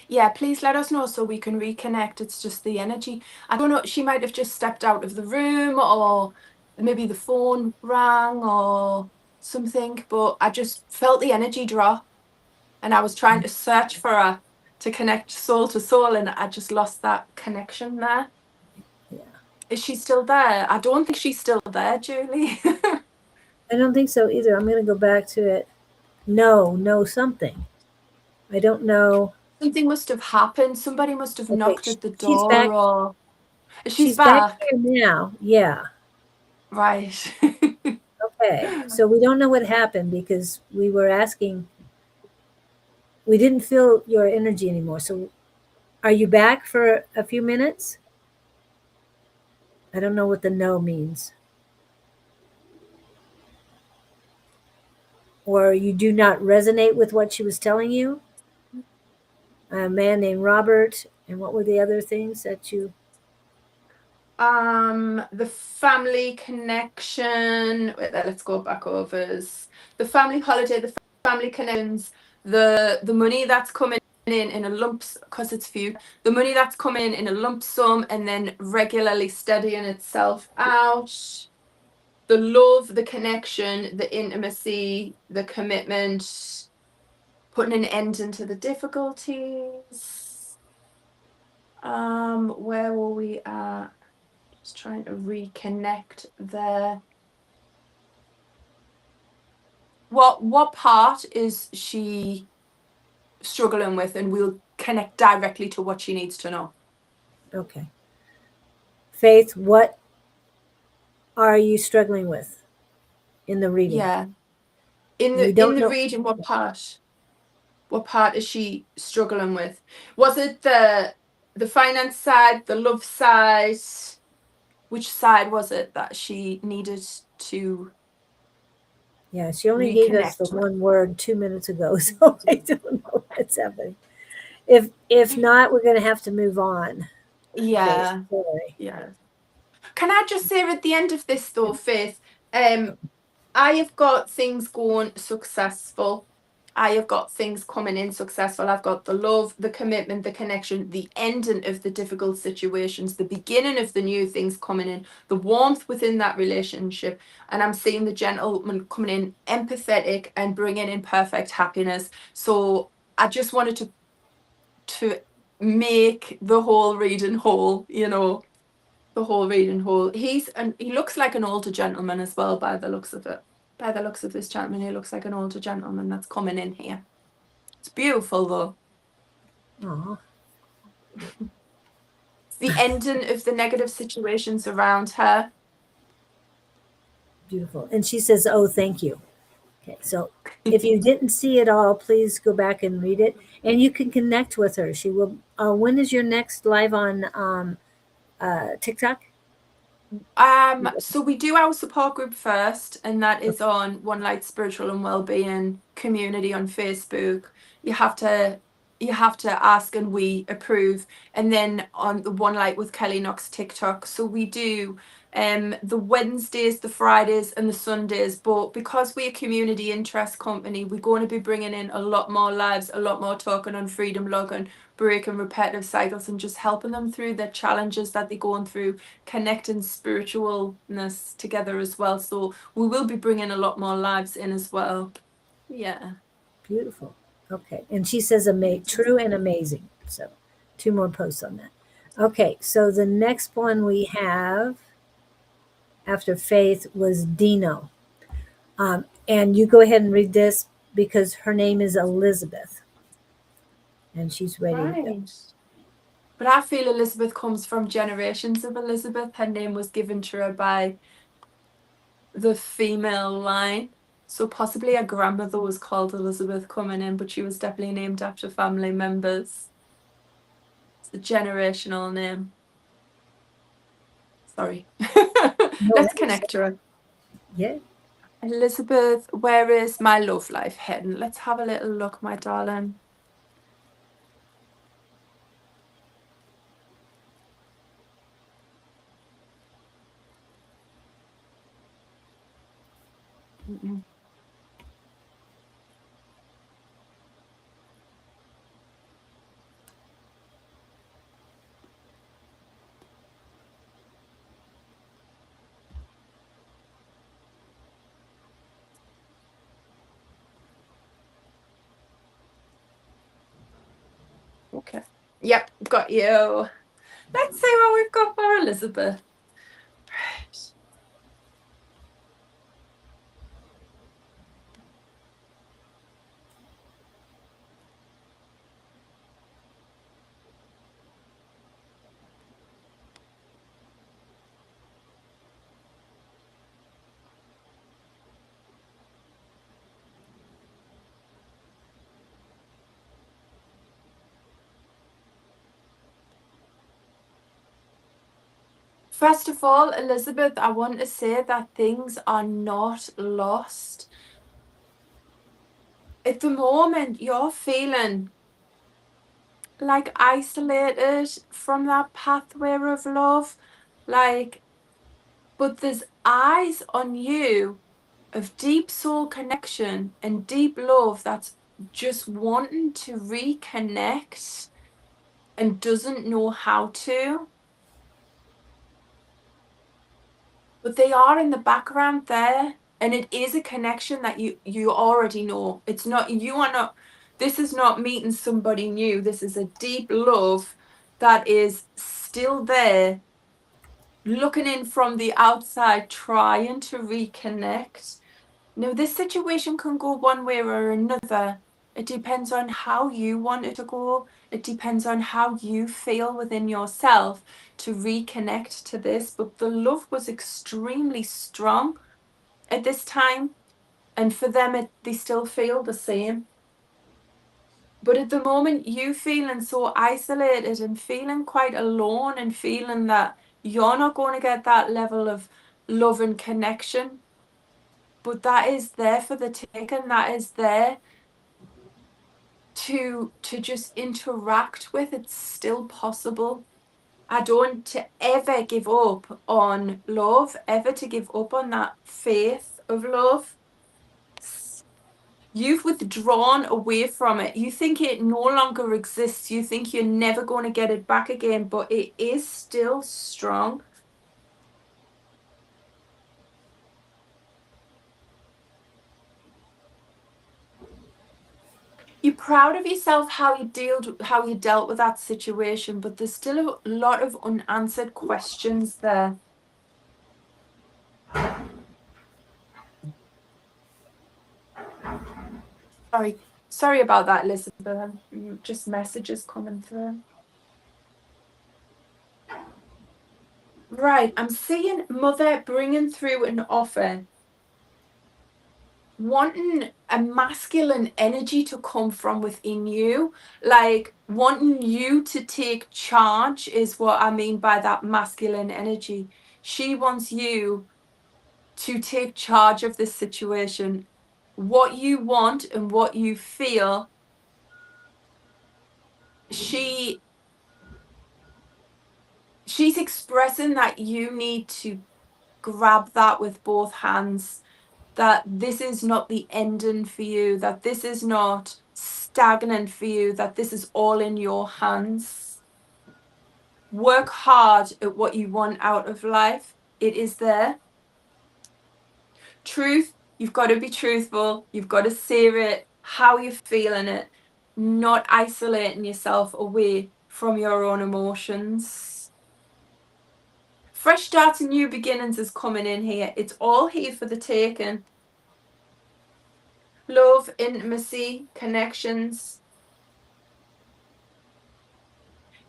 Yeah, please let us know so we can reconnect. It's just the energy. I don't know, she might have just stepped out of the room, or maybe the phone rang or something, but I just felt the energy drop, and I was trying to search for her to connect soul to soul, and I just lost that connection there. Yeah. Is she still there? I don't think she's still there, Julie. I don't think so either. I'm going to go back to it. No, something. I don't know. Something must have happened. Somebody must have Okay, knocked at the she's door, back. or she's She's back back. here now. Yeah. Right. Okay. So we don't know what happened, because we were asking. We didn't feel your energy anymore. So are you back for a few minutes? I don't know what the no means. Or you do not resonate with what she was telling you? A man named Robert, and what were the other things that you? The family connection. Wait there, let's go back over. The family holiday, the family connections, the money that's coming in a lump, because it's few. The money that's coming in a lump sum and then regularly steadying itself out. The love, the connection, the intimacy, the commitment, putting an end into the difficulties. Where were we at? Just trying to reconnect there. What part is she struggling with, and we'll connect directly to what she needs to know. Okay. Faith, what are you struggling with in the reading? Yeah. We In don't the know. reading, what part is she struggling with? Was it the finance side, the love side? Which side was it that she needed to Yeah, she only gave us the reconnect with? one word 2 minutes ago, so I don't know what's happening. If not, we're going to have to move on. Faith, Yeah. sorry. Yeah. Can I just say at the end of this though, Faith, I have got things going successful. I have got things coming in successful. I've got the love, the commitment, the connection, the ending of the difficult situations, the beginning of the new things coming in, the warmth within that relationship. And I'm seeing the gentleman coming in empathetic and bringing in perfect happiness. So I just wanted to make the whole reading whole, the whole reading whole. He looks like an older gentleman as well, by the looks of it. By the looks of this gentleman, he looks like an older gentleman that's coming in here. It's beautiful though. Aw. The ending of the negative situations around her. Beautiful. And she says, "Oh, thank you." Okay, so if you didn't see it all, please go back and read it, and you can connect with her. She will. When is your next live on TikTok? So we do our support group first, and that is on One Light Spiritual and Wellbeing community on Facebook. You have to you have to ask and we approve. And then on the one like with Kellie Knox TikTok, so we do the Wednesdays, the Fridays and the Sundays, but because we're a community interest company, we're going to be bringing in a lot more lives, a lot more talking on freedom logging, breaking repetitive cycles, and just helping them through the challenges that they're going through, connecting spiritualness together as well. So we will be bringing a lot more lives in as well. Yeah. Beautiful. Okay. And she says true and amazing. So 2 more posts on that. Okay. So the next one we have after Faith was Dino. And you go ahead and read this because her name is Elizabeth. And she's ready to go. But I feel Elizabeth comes from generations of Elizabeth. Her name was given to her by the female line. So possibly her grandmother was called Elizabeth coming in, but she was definitely named after family members. It's a generational name. Sorry. Let's connect to her. Yeah. Elizabeth, where is my love life heading? Let's have a little look, my darling. Okay. Yep, got you. Let's see what we've got for Elizabeth. Right. First of all, Elizabeth, I want to say that things are not lost. At the moment, you're feeling like isolated from that pathway of love, like, but there's eyes on you of deep soul connection and deep love that's just wanting to reconnect and doesn't know how to. But they are in the background there, and it is a connection that you already know. It's not, you are not, this is not meeting somebody new. This is a deep love that is still there, looking in from the outside, trying to reconnect. Now, this situation can go one way or another. It depends on how you want it to go. It depends on how you feel within yourself to reconnect to this. But the love was extremely strong at this time. And for them, they still feel the same. But at the moment, you feeling so isolated and feeling quite alone and feeling that you're not going to get that level of love and connection. But that is there for the taking. That is there to just interact with. It's still possible. I don't to ever give up on love, ever to give up on that faith of love. You've withdrawn away from it. You think it no longer exists. You think you're never going to get it back again, but it is still strong. You're proud of yourself how you dealt with that situation, but there's still a lot of unanswered questions there. Sorry about that, Elizabeth. Just messages coming through. Right, I'm seeing Mother bringing through an offer, wanting a masculine energy to come from within you, like wanting you to take charge is what I mean by that masculine energy. She wants you to take charge of this situation. What you want and what you feel she's expressing that you need to grab that with both hands, that this is not the ending for you, that this is not stagnant for you, that this is all in your hands. Work hard at what you want out of life. It is there. Truth, you've got to be truthful. You've got to say it, how you're feeling it, not isolating yourself away from your own emotions. Fresh starts and new beginnings is coming in here. It's all here for the taking. Love, intimacy, connections.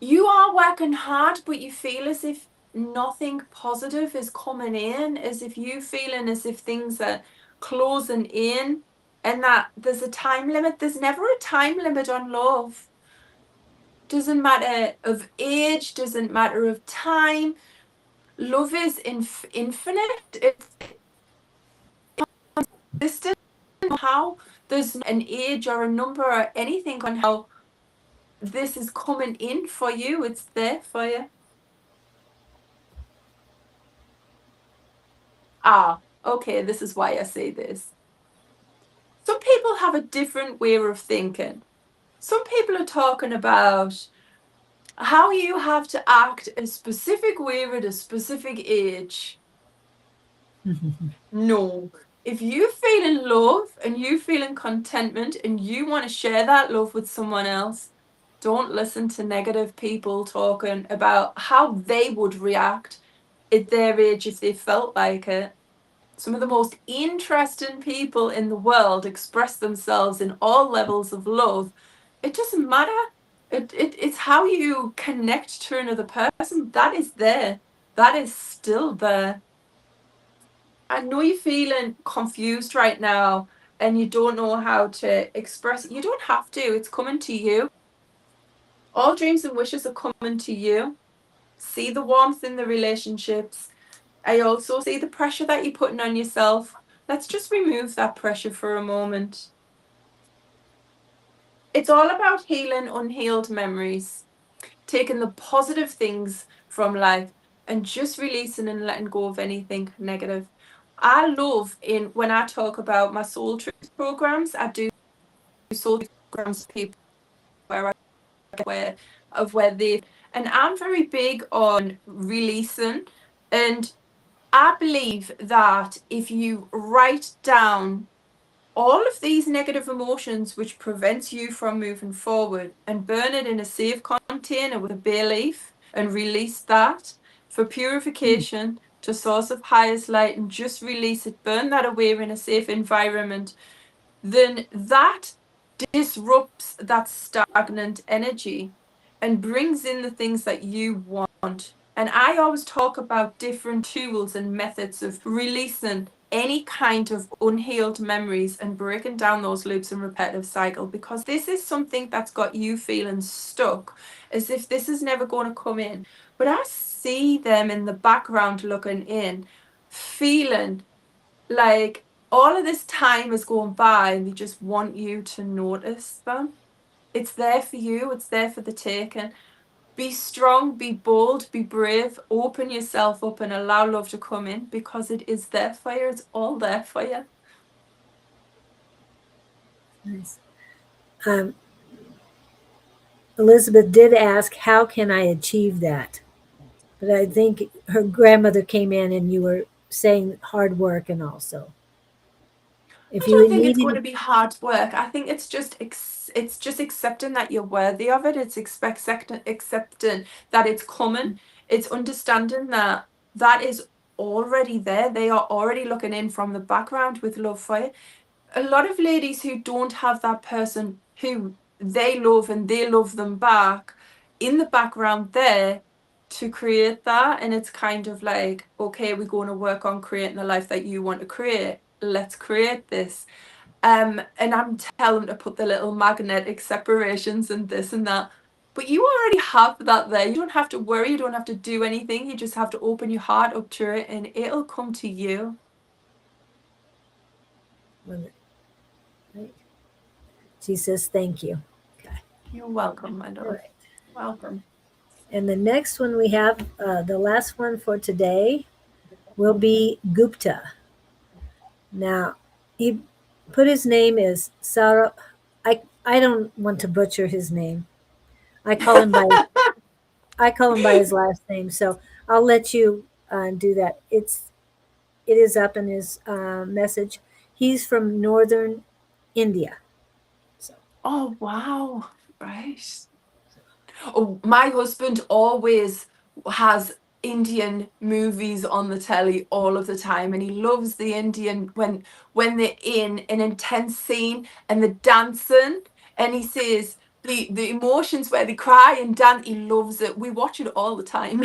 You are working hard, but you feel as if nothing positive is coming in, as if you feeling as if things are closing in, and that there's a time limit. There's never a time limit on love. Doesn't matter of age, doesn't matter of time. Love is infinite. It's consistent. How there's an age or a number or anything on how this is coming in for you. It's there for you. Okay, this is why I say this. Some people have a different way of thinking. Some people are talking about how you have to act a specific way at a specific age. No. If you feel in love and you feel in contentment and you want to share that love with someone else, don't listen to negative people talking about how they would react at their age if they felt like it. Some of the most interesting people in the world express themselves in all levels of love. It doesn't matter. It's how you connect to another person. That is there. That is still there. I know you're feeling confused right now and you don't know how to express it. You don't have to. It's coming to you. All dreams and wishes are coming to you. See the warmth in the relationships. I also see the pressure that you're putting on yourself. Let's just remove that pressure for a moment. It's all about healing unhealed memories, taking the positive things from life and just releasing and letting go of anything negative. I love when I talk about my soul truth programs, I do soul truth programs for people where I aware of where they, and I'm very big on releasing, and I believe that if you write down all of these negative emotions which prevents you from moving forward and burn it in a safe container with a bay leaf and release that for purification to source of highest light and just release it, burn that away in a safe environment, then that disrupts that stagnant energy and brings in the things that you want. And I always talk about different tools and methods of releasing any kind of unhealed memories and breaking down those loops and repetitive cycle, because this is something that's got you feeling stuck as if this is never going to come in. But I see them in the background looking in, feeling like all of this time is going by and they just want you to notice them. It's there for you. It's there for the taking. Be strong, be bold, be brave, open yourself up and allow love to come in, because it is there for you. It's all there for you. Nice. Elizabeth did ask, how can I achieve that? But I think her grandmother came in and you were saying hard work and also. If I you don't think it's going to needed, be hard work. I think it's just accepting that you're worthy of it. It's accepting that it's coming. It's understanding that that is already there. They are already looking in from the background with love for you. A lot of ladies who don't have that person who they love and they love them back in the background there to create that, and it's kind of like, okay, we're going to work on creating the life that you want to create. Let's create this. And I'm telling them to put the little magnetic separations and this and that. But you already have that there. You don't have to worry. You don't have to do anything. You just have to open your heart up to it and it'll come to you. right. She says, thank you. Okay. You're welcome, my All love. right. Welcome. And the next one we have, the last one for today, will be Gupta. Now, he put his name as Sarah. I don't want to butcher his name. I call him by I call him by his last name. So I'll let you do that. It is up in his message. He's from northern India. So Oh, wow. Right. Oh, my husband always has Indian movies on the telly all of the time, and he loves the Indian when they're in an intense scene and they're dancing, and he says the emotions where they cry and dance, he loves it. We watch it all the time.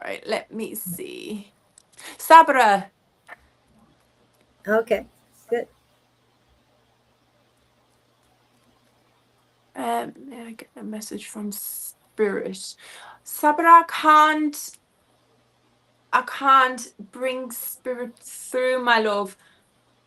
Right, let me see. Sabra, okay, good. may I get a message from Spirit? Sabra, I can't bring Spirit through, my love.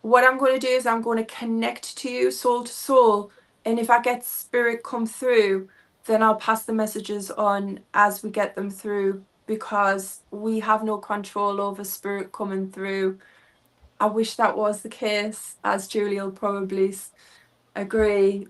What I'm going to do is I'm going to connect to you soul to soul, and if I get Spirit come through, then I'll pass the messages on as we get them through, because we have no control over Spirit coming through. I wish that was the case, as Julie will probably agree.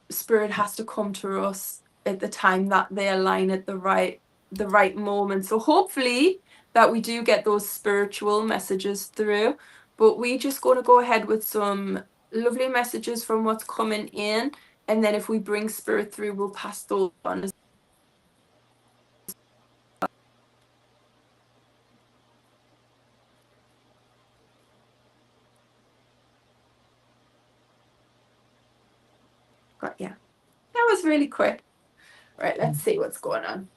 Spirit has to come to us at the time that they align at the right moment. So hopefully that we do get those spiritual messages through. But we just going to go ahead with some lovely messages from what's coming in, and then if we bring Spirit through, we'll pass those on. Got yeah, that was really quick. Right, let's see what's going on.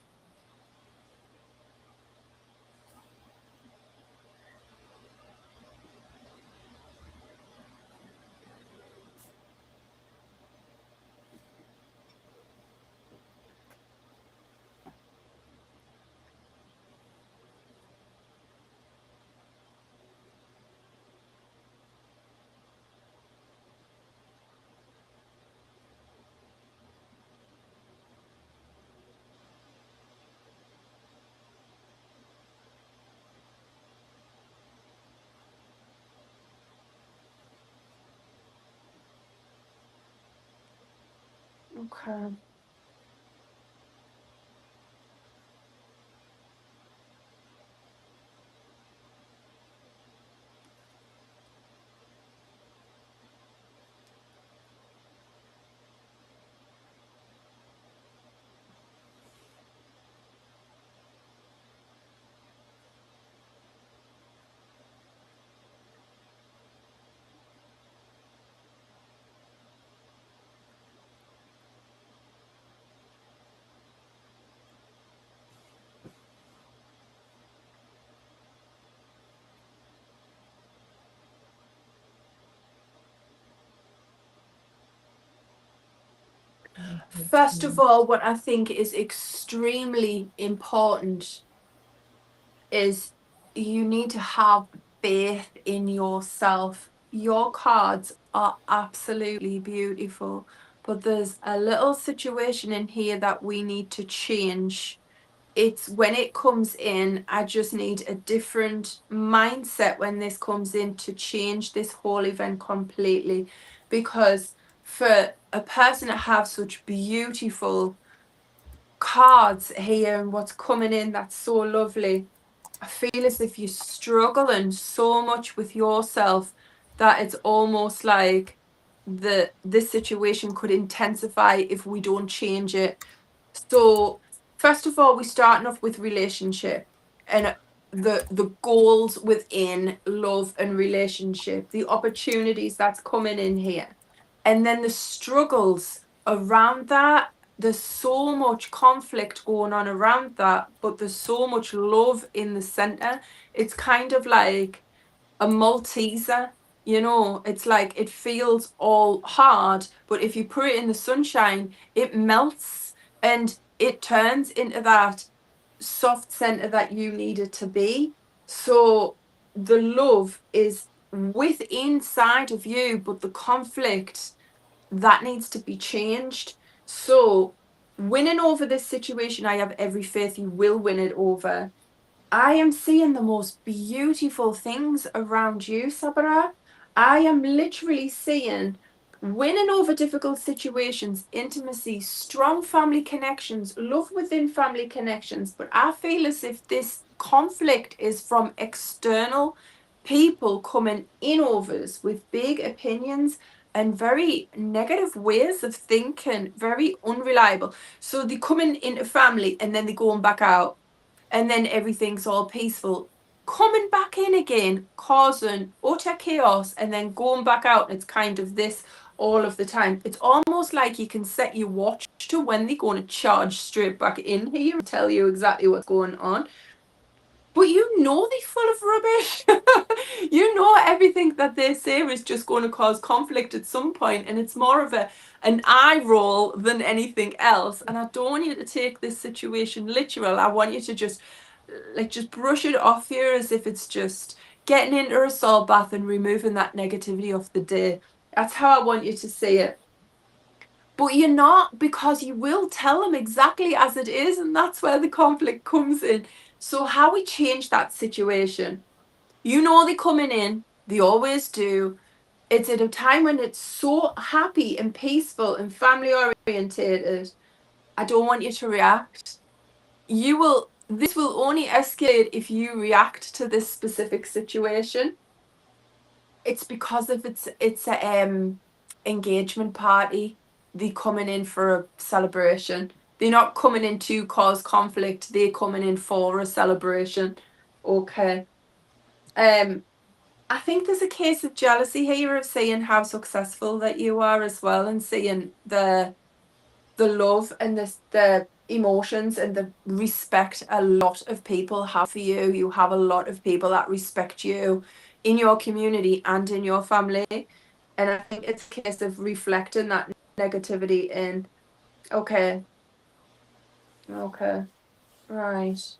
Okay. First of all, what I think is extremely important is you need to have faith in yourself. Your cards are absolutely beautiful, but there's a little situation in here that we need to change. It's when it comes in, I just need a different mindset when this comes in to change this whole event completely. Because for a person to have such beautiful cards here and what's coming in, that's so lovely. I feel as if you're struggling so much with yourself that it's almost like this situation could intensify if we don't change it. So first of all, we're starting off with relationship and the goals within love and relationship, the opportunities that's coming in here, and then the struggles around that. There's so much conflict going on around that, but there's so much love in the center. It's kind of like a Malteser, it's like it feels all hard, but if you put it in the sunshine, it melts and it turns into that soft center that you need it to be. So the love is with inside of you, but the conflict that needs to be changed. So winning over this situation, I have every faith you will win it over. I am seeing the most beautiful things around you, Sabara. I am literally seeing winning over difficult situations, intimacy, strong family connections, love within family connections. But I feel as if this conflict is from external people coming in over us with big opinions and very negative ways of thinking, very unreliable. So they coming into family and then they going back out, and then everything's all peaceful, coming back in again, causing utter chaos, and then going back out. And it's kind of this all of the time. It's almost like you can set your watch to when they're going to charge straight back in here and tell you exactly what's going on. But you know they're full of rubbish. You know everything that they say is just going to cause conflict at some point, and it's more of an eye roll than anything else. And I don't want you to take this situation literal. I want you to just brush it off here as if it's just getting into a salt bath and removing that negativity off the day. That's how I want you to see it. But you're not, because you will tell them exactly as it is, and that's where the conflict comes in. So how we change that situation? You know they're coming in, they always do. It's at a time when it's so happy and peaceful and family orientated. I don't want you to react. This will only escalate if you react to this specific situation. It's because of it's a engagement party. They're coming in for a celebration. They're not coming in to cause conflict. They're coming in for a celebration. Okay. I think there's a case of jealousy here, of seeing how successful that you are as well, and seeing the love and the emotions and the respect a lot of people have for you. You have a lot of people that respect you in your community and in your family. And I think it's a case of reflecting that negativity in, okay, right.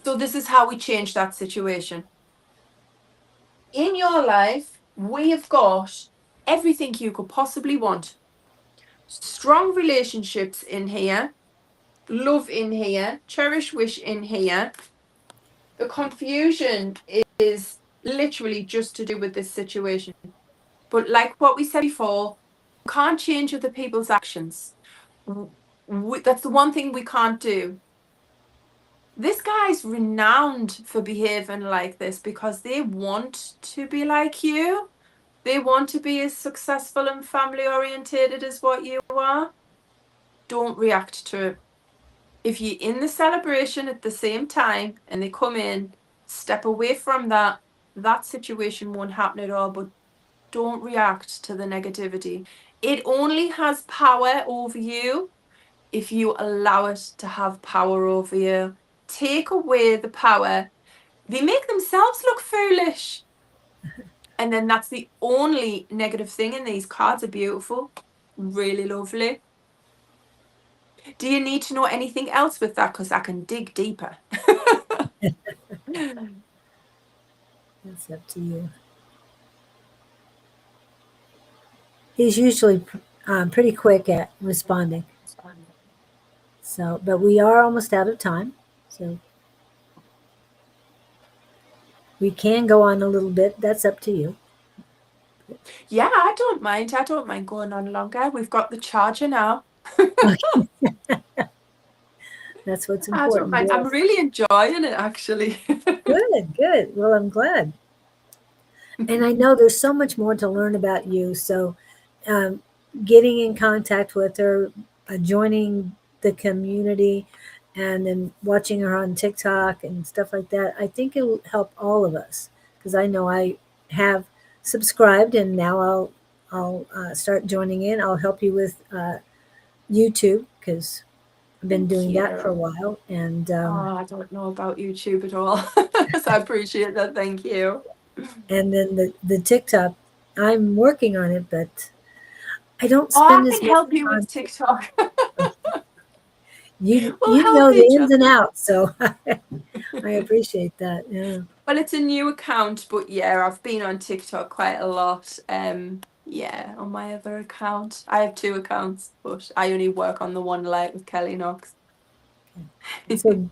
So this is how we change that situation. In your life, we have got everything you could possibly want. Strong relationships in here, love in here, cherish wish in here. The confusion is literally just to do with this situation. But like what we said before, you can't change other people's actions. That's the one thing we can't do. This guy's renowned for behaving like this because they want to be like you. They want to be as successful and family orientated as what you are. Don't react to it. If you're in the celebration at the same time and they come in, step away from that. That situation won't happen at all, but don't react to the negativity. It only has power over you if you allow it to have power over you. Take away the power. They make themselves look foolish. And then that's the only negative thing. And these cards are beautiful, really lovely. Do you need to know anything else with that? Because I can dig deeper. It's up to you. He's usually pretty quick at responding. So, but we are almost out of time. So we can go on a little bit. That's up to you. Yeah, I don't mind. I don't mind going on longer. We've got the charger now. That's what's I important. don't mind. I'm really enjoying it, actually. Good. Well, I'm glad. And I know there's so much more to learn about you. So getting in contact with her, joining the community, and then watching her on TikTok and stuff like that, I think it will help all of us, because I know I have subscribed, and now I'll start joining in. I'll help you with YouTube, because I've been doing that for a while. And I don't know about YouTube at all, so I appreciate that. Thank you. And then the TikTok, I'm working on it, but I don't spend as much time. I can help you with TikTok. You know the ins and outs, so I appreciate that. Yeah. Well, it's a new account, but yeah, I've been on TikTok quite a lot. Yeah, on my other account. I have 2 accounts, but I only work on the one light with Kellie Knox. So,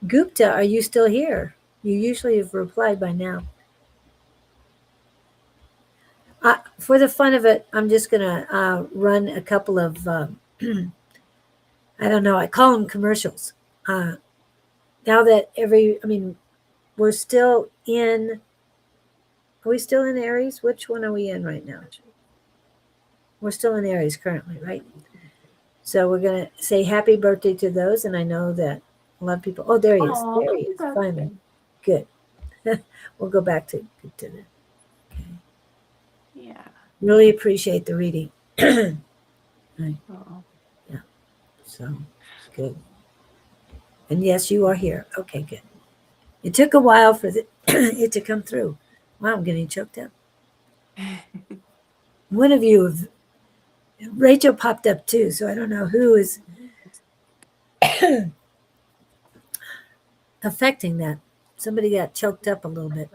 Gupta, are you still here? You usually have replied by now. For the fun of it, I'm just going to run a couple of, I don't know, I call them commercials. Now that we're still in, are we still in Aries? Which one are we in right now? We're still in Aries currently, right? So we're going to say happy birthday to those. And I know that a lot of people, oh, there he is. Oh, There he happy is. birthday. Finally. Good. We'll go back to that. Okay. Yeah. Really appreciate the reading. Right. Oh. Yeah. So good. And yes, you are here. Okay, good. It took a while for it to come through. Wow, I'm getting choked up. One of you, Rachel popped up too, so I don't know who is affecting that. Somebody got choked up a little bit.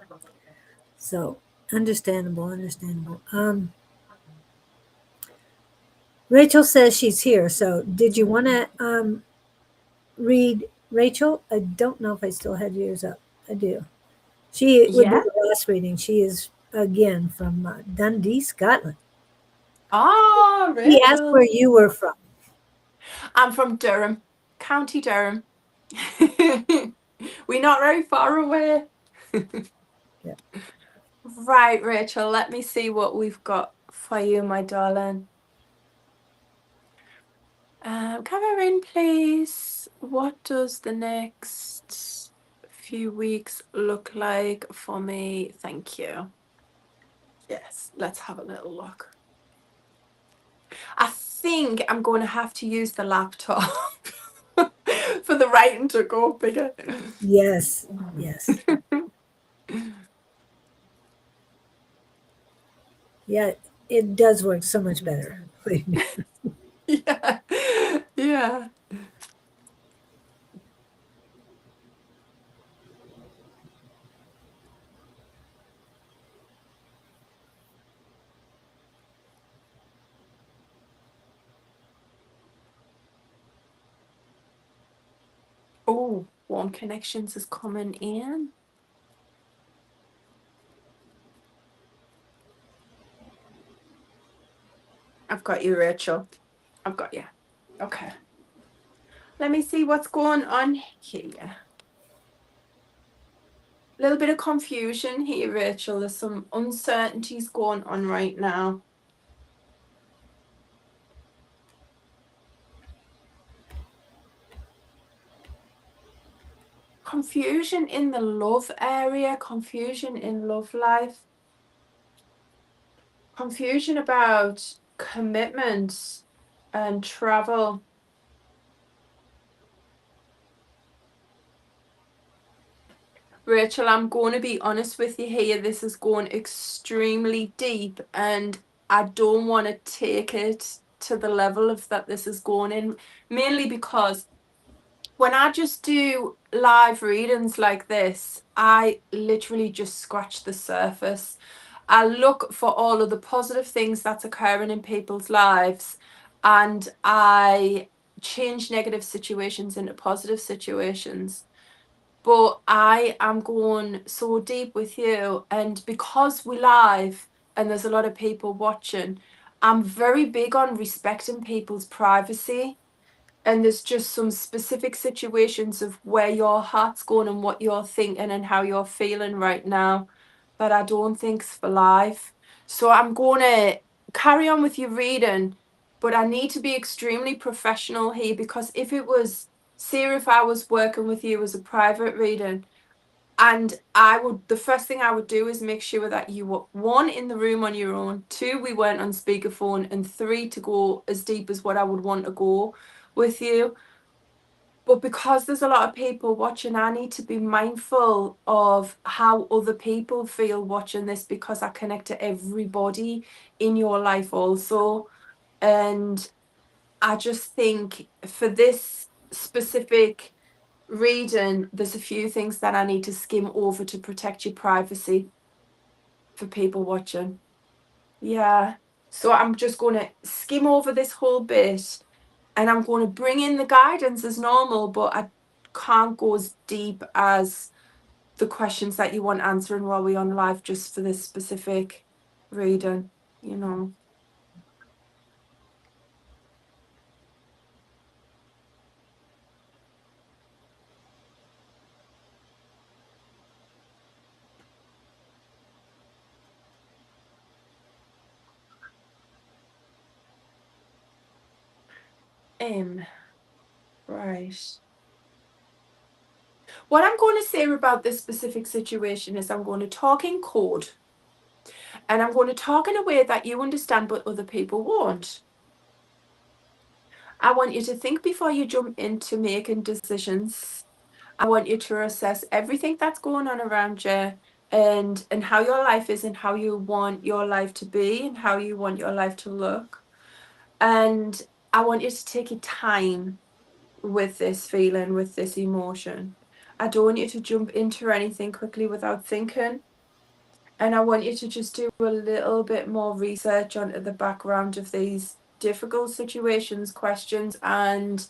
So understandable. Rachel says she's here. So did you want to read Rachel? I don't know if I still had yours up. I do. She would be Yeah. the last reading. She is again from Dundee, Scotland. Ah, He asked Rachel. where you were from. I'm from Durham, County Durham. We're not very far away. Yeah. Right, Rachel, let me see what we've got for you, my darling. Come in, please. What does the next few weeks look like for me? Thank you. Yes, let's have a little look. I think I'm going to have to use the laptop for the writing to go bigger. Yes. Yes. Yeah. It does work so much better. Yeah. Yeah. Oh, Warm Connections is coming in. I've got you, Rachel. I've got you. Okay. Let me see what's going on here. A little bit of confusion here, Rachel. There's some uncertainties going on right now. Confusion in the love area, confusion in love life, confusion about commitment and travel. Rachel, I'm going to be honest with you here. This is going extremely deep, and I don't want to take it to the level of that this is going in, mainly because when I just do live readings like this, I literally just scratch the surface. I look for all of the positive things that's occurring in people's lives, and I change negative situations into positive situations. But I am going so deep with you, and because we live and there's a lot of people watching, I'm very big on respecting people's privacy. And there's just some specific situations of where your heart's going and what you're thinking and how you're feeling right now that I don't think's for life. So I'm going to carry on with your reading, but I need to be extremely professional here, because if it was, say if I was working with you as a private reading, and the first thing I would do is make sure that you were, one, in the room on your own, two, we weren't on speakerphone, and three, to go as deep as what I would want to go with you. But because there's a lot of people watching, I need to be mindful of how other people feel watching this, because I connect to everybody in your life also. And I just think for this specific reading, there's a few things that I need to skim over to protect your privacy for people watching. Yeah. So I'm just going to skim over this whole bit, and I'm going to bring in the guidance as normal, but I can't go as deep as the questions that you want answering while we're on live just for this specific reading, you know. Right. What I'm going to say about this specific situation is I'm going to talk in code, and I'm going to talk in a way that you understand but other people won't. I want you to think before you jump into making decisions. I want you to assess everything that's going on around you, and how your life is, and how you want your life to be, and how you want your life to look. And I want you to take your time with this feeling, with this emotion. I don't want you to jump into anything quickly without thinking. And I want you to just do a little bit more research onto the background of these difficult situations, questions, and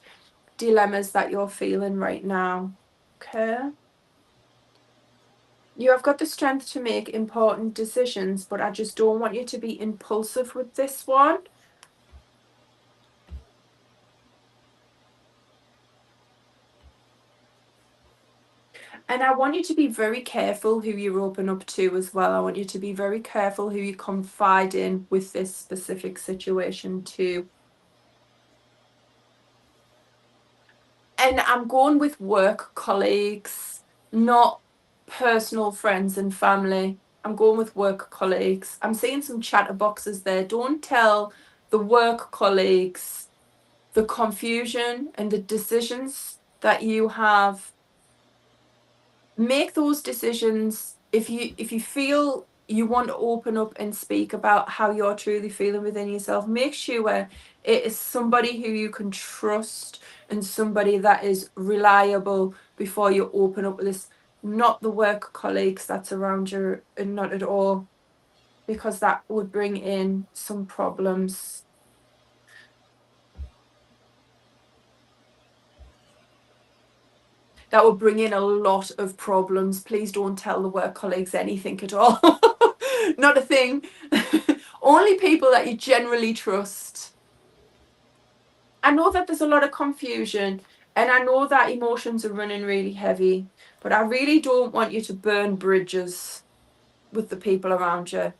dilemmas that you're feeling right now. Okay? You have got the strength to make important decisions, but I just don't want you to be impulsive with this one. And I want you to be very careful who you open up to as well. I want you to be very careful who you confide in with this specific situation too. And I'm going with work colleagues, not personal friends and family. I'm going with work colleagues. I'm seeing some chatterboxes there. Don't tell the work colleagues the confusion and the decisions that you have. Make those decisions. If you feel you want to open up and speak about how you're truly feeling within yourself, make sure it is somebody who you can trust and somebody that is reliable before you open up with this. Not the work colleagues that's around you, and not at all, because that would bring in some problems. That would bring in a lot of problems. Please don't tell the work colleagues anything at all. Not a thing. Only people that you generally trust. I know that there's a lot of confusion, and I know that emotions are running really heavy, but I really don't want you to burn bridges with the people around you.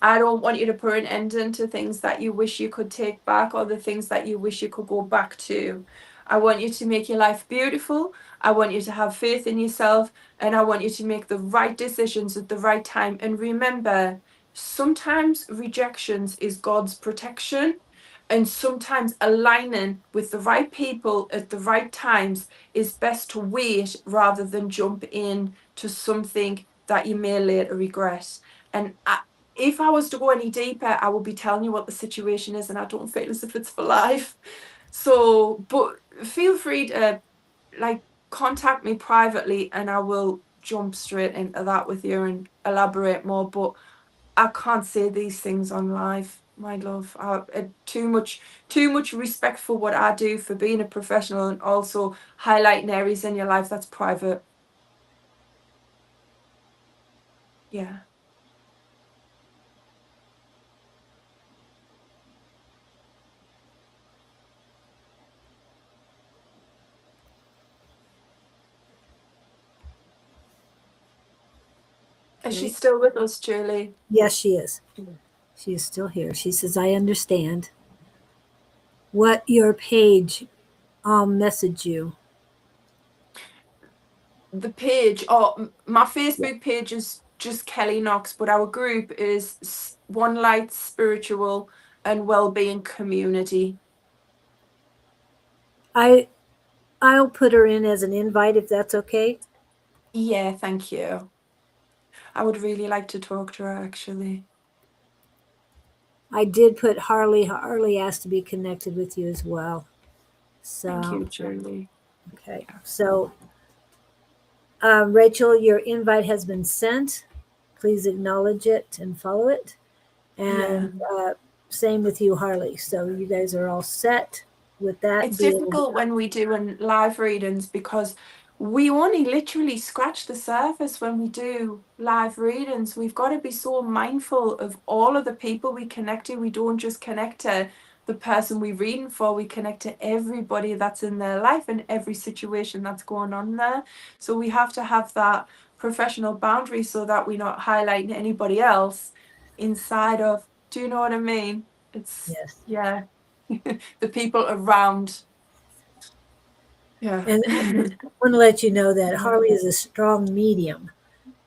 I don't want you to put an end into things that you wish you could take back, or the things that you wish you could go back to. I want you to make your life beautiful. I want you to have faith in yourself, and I want you to make the right decisions at the right time. And remember, sometimes rejections is God's protection, and sometimes aligning with the right people at the right times is best to wait rather than jump in to something that you may later regret. And if I was to go any deeper, I would be telling you what the situation is, and I don't feel as if it's for life. So, but feel free to contact me privately, and I will jump straight into that with you and elaborate more. But I can't say these things on live, my love. Too much respect for what I do, for being a professional, and also highlighting areas in your life that's private. Yeah. Is she still with us, Julie? Yes, she is. She is still here. She says, I understand what your page message you. The page, my Facebook page is just Kellie Knox, but our group is One Light Spiritual and Wellbeing Community. I'll put her in as an invite if that's okay. Yeah, thank you. I would really like to talk to her, actually. I did put Harley. Harley asked to be connected with you as well. So Thank you, Julie. Okay. So, Rachel, your invite has been sent. Please acknowledge it and follow it. Yeah. And same with you, Harley. So you guys are all set with that. It's Be able to, difficult when we do live readings because we only literally scratch the surface when we do live readings. We've got to be so mindful of all of the people we connect to. We don't just connect to the person we're reading for, we connect to everybody that's in their life and every situation that's going on there. So we have to have that professional boundary so that we're not highlighting anybody else inside of, do you know what I mean? It's, yes. yeah. The people around. Yeah. And I want to let you know that Harley is a strong medium.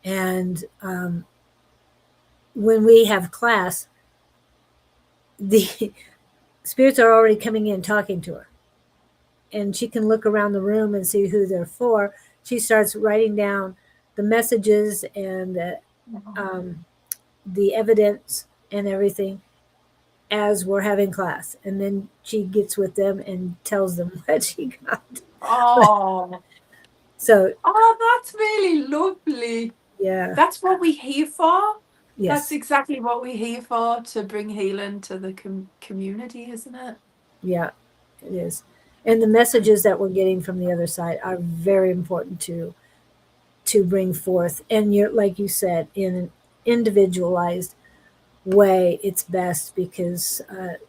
And when we have class, the spirits are already coming in talking to her. And she can look around the room and see who they're for. She starts writing down the messages and the evidence and everything as we're having class. And then she gets with them and tells them what she got. Oh, So, that's really lovely. yeah, That's what we're here for. That's yes, exactly what we're here for, to bring healing to the community, isn't it? yeah, it is. And the messages that we're getting from the other side are very important to bring forth. And you're, like you said, in an individualized way, it's best because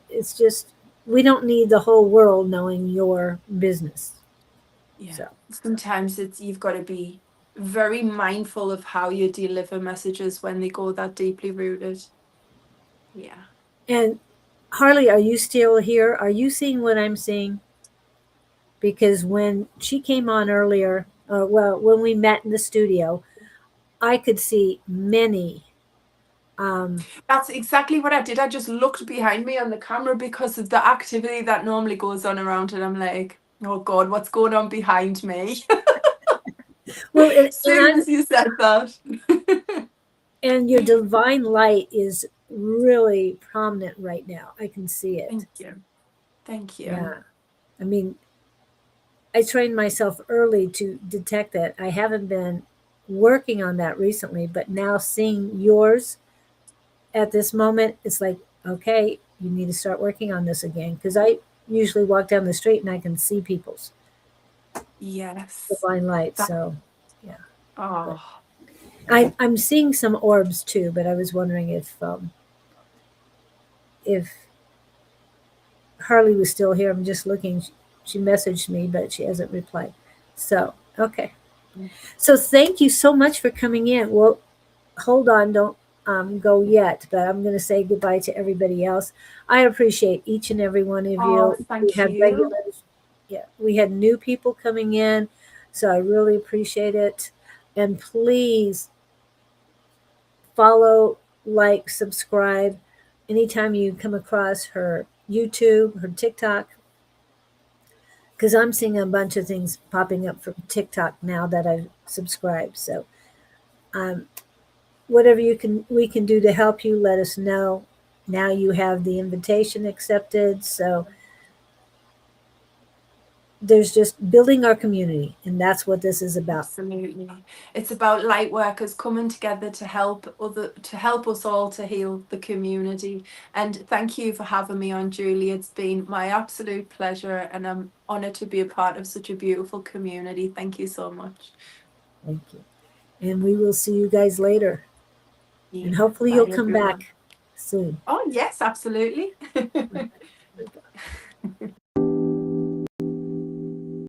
it's just, we don't need the whole world knowing your business. Yeah. So, Sometimes you've got to be very mindful of how you deliver messages when they go that deeply rooted. Yeah. and Harley, are you still here? Are you seeing what I'm seeing? Because when she came on earlier, well, when we met in the studio, I could see many. That's exactly what I did. I just looked behind me on the camera because of the activity that normally goes on around it. I'm like, oh God, what's going on behind me? Well, As soon as you said that. and your divine light is really prominent right now. I can see it. Thank you. Thank you. Yeah. I mean, I trained myself early to detect that. I haven't been working on that recently, but now seeing yours at this moment, it's like, okay, you need to start working on this again. Because I usually walk down the street and I can see people's Yes. divine light. That, So, yeah. But oh, I'm seeing some orbs too, but I was wondering if Harley was still here. I'm just looking. She messaged me, but she hasn't replied. So, okay. So, thank you so much for coming in. Well, hold on, don't go yet, but I'm going to say goodbye to everybody else. I appreciate each and every one of oh, you. We thank had you. regulars, yeah, we had new people coming in, so I really appreciate it. And please follow, like, subscribe. Anytime you come across her YouTube, her TikTok, because I'm seeing a bunch of things popping up from TikTok now that I've subscribed. So, um, whatever we can do to help you, let us know. Now you have the invitation accepted. So there's just building our community, and that's what this is about. Absolutely. It's about light workers coming together to help us all to heal the community. And thank you for having me on, Julie. It's been my absolute pleasure, and I'm honored to be a part of such a beautiful community. Thank you so much. Thank you. And we will see you guys later. Yeah. And hopefully Bye, you'll come everyone. back soon. Oh, yes, absolutely.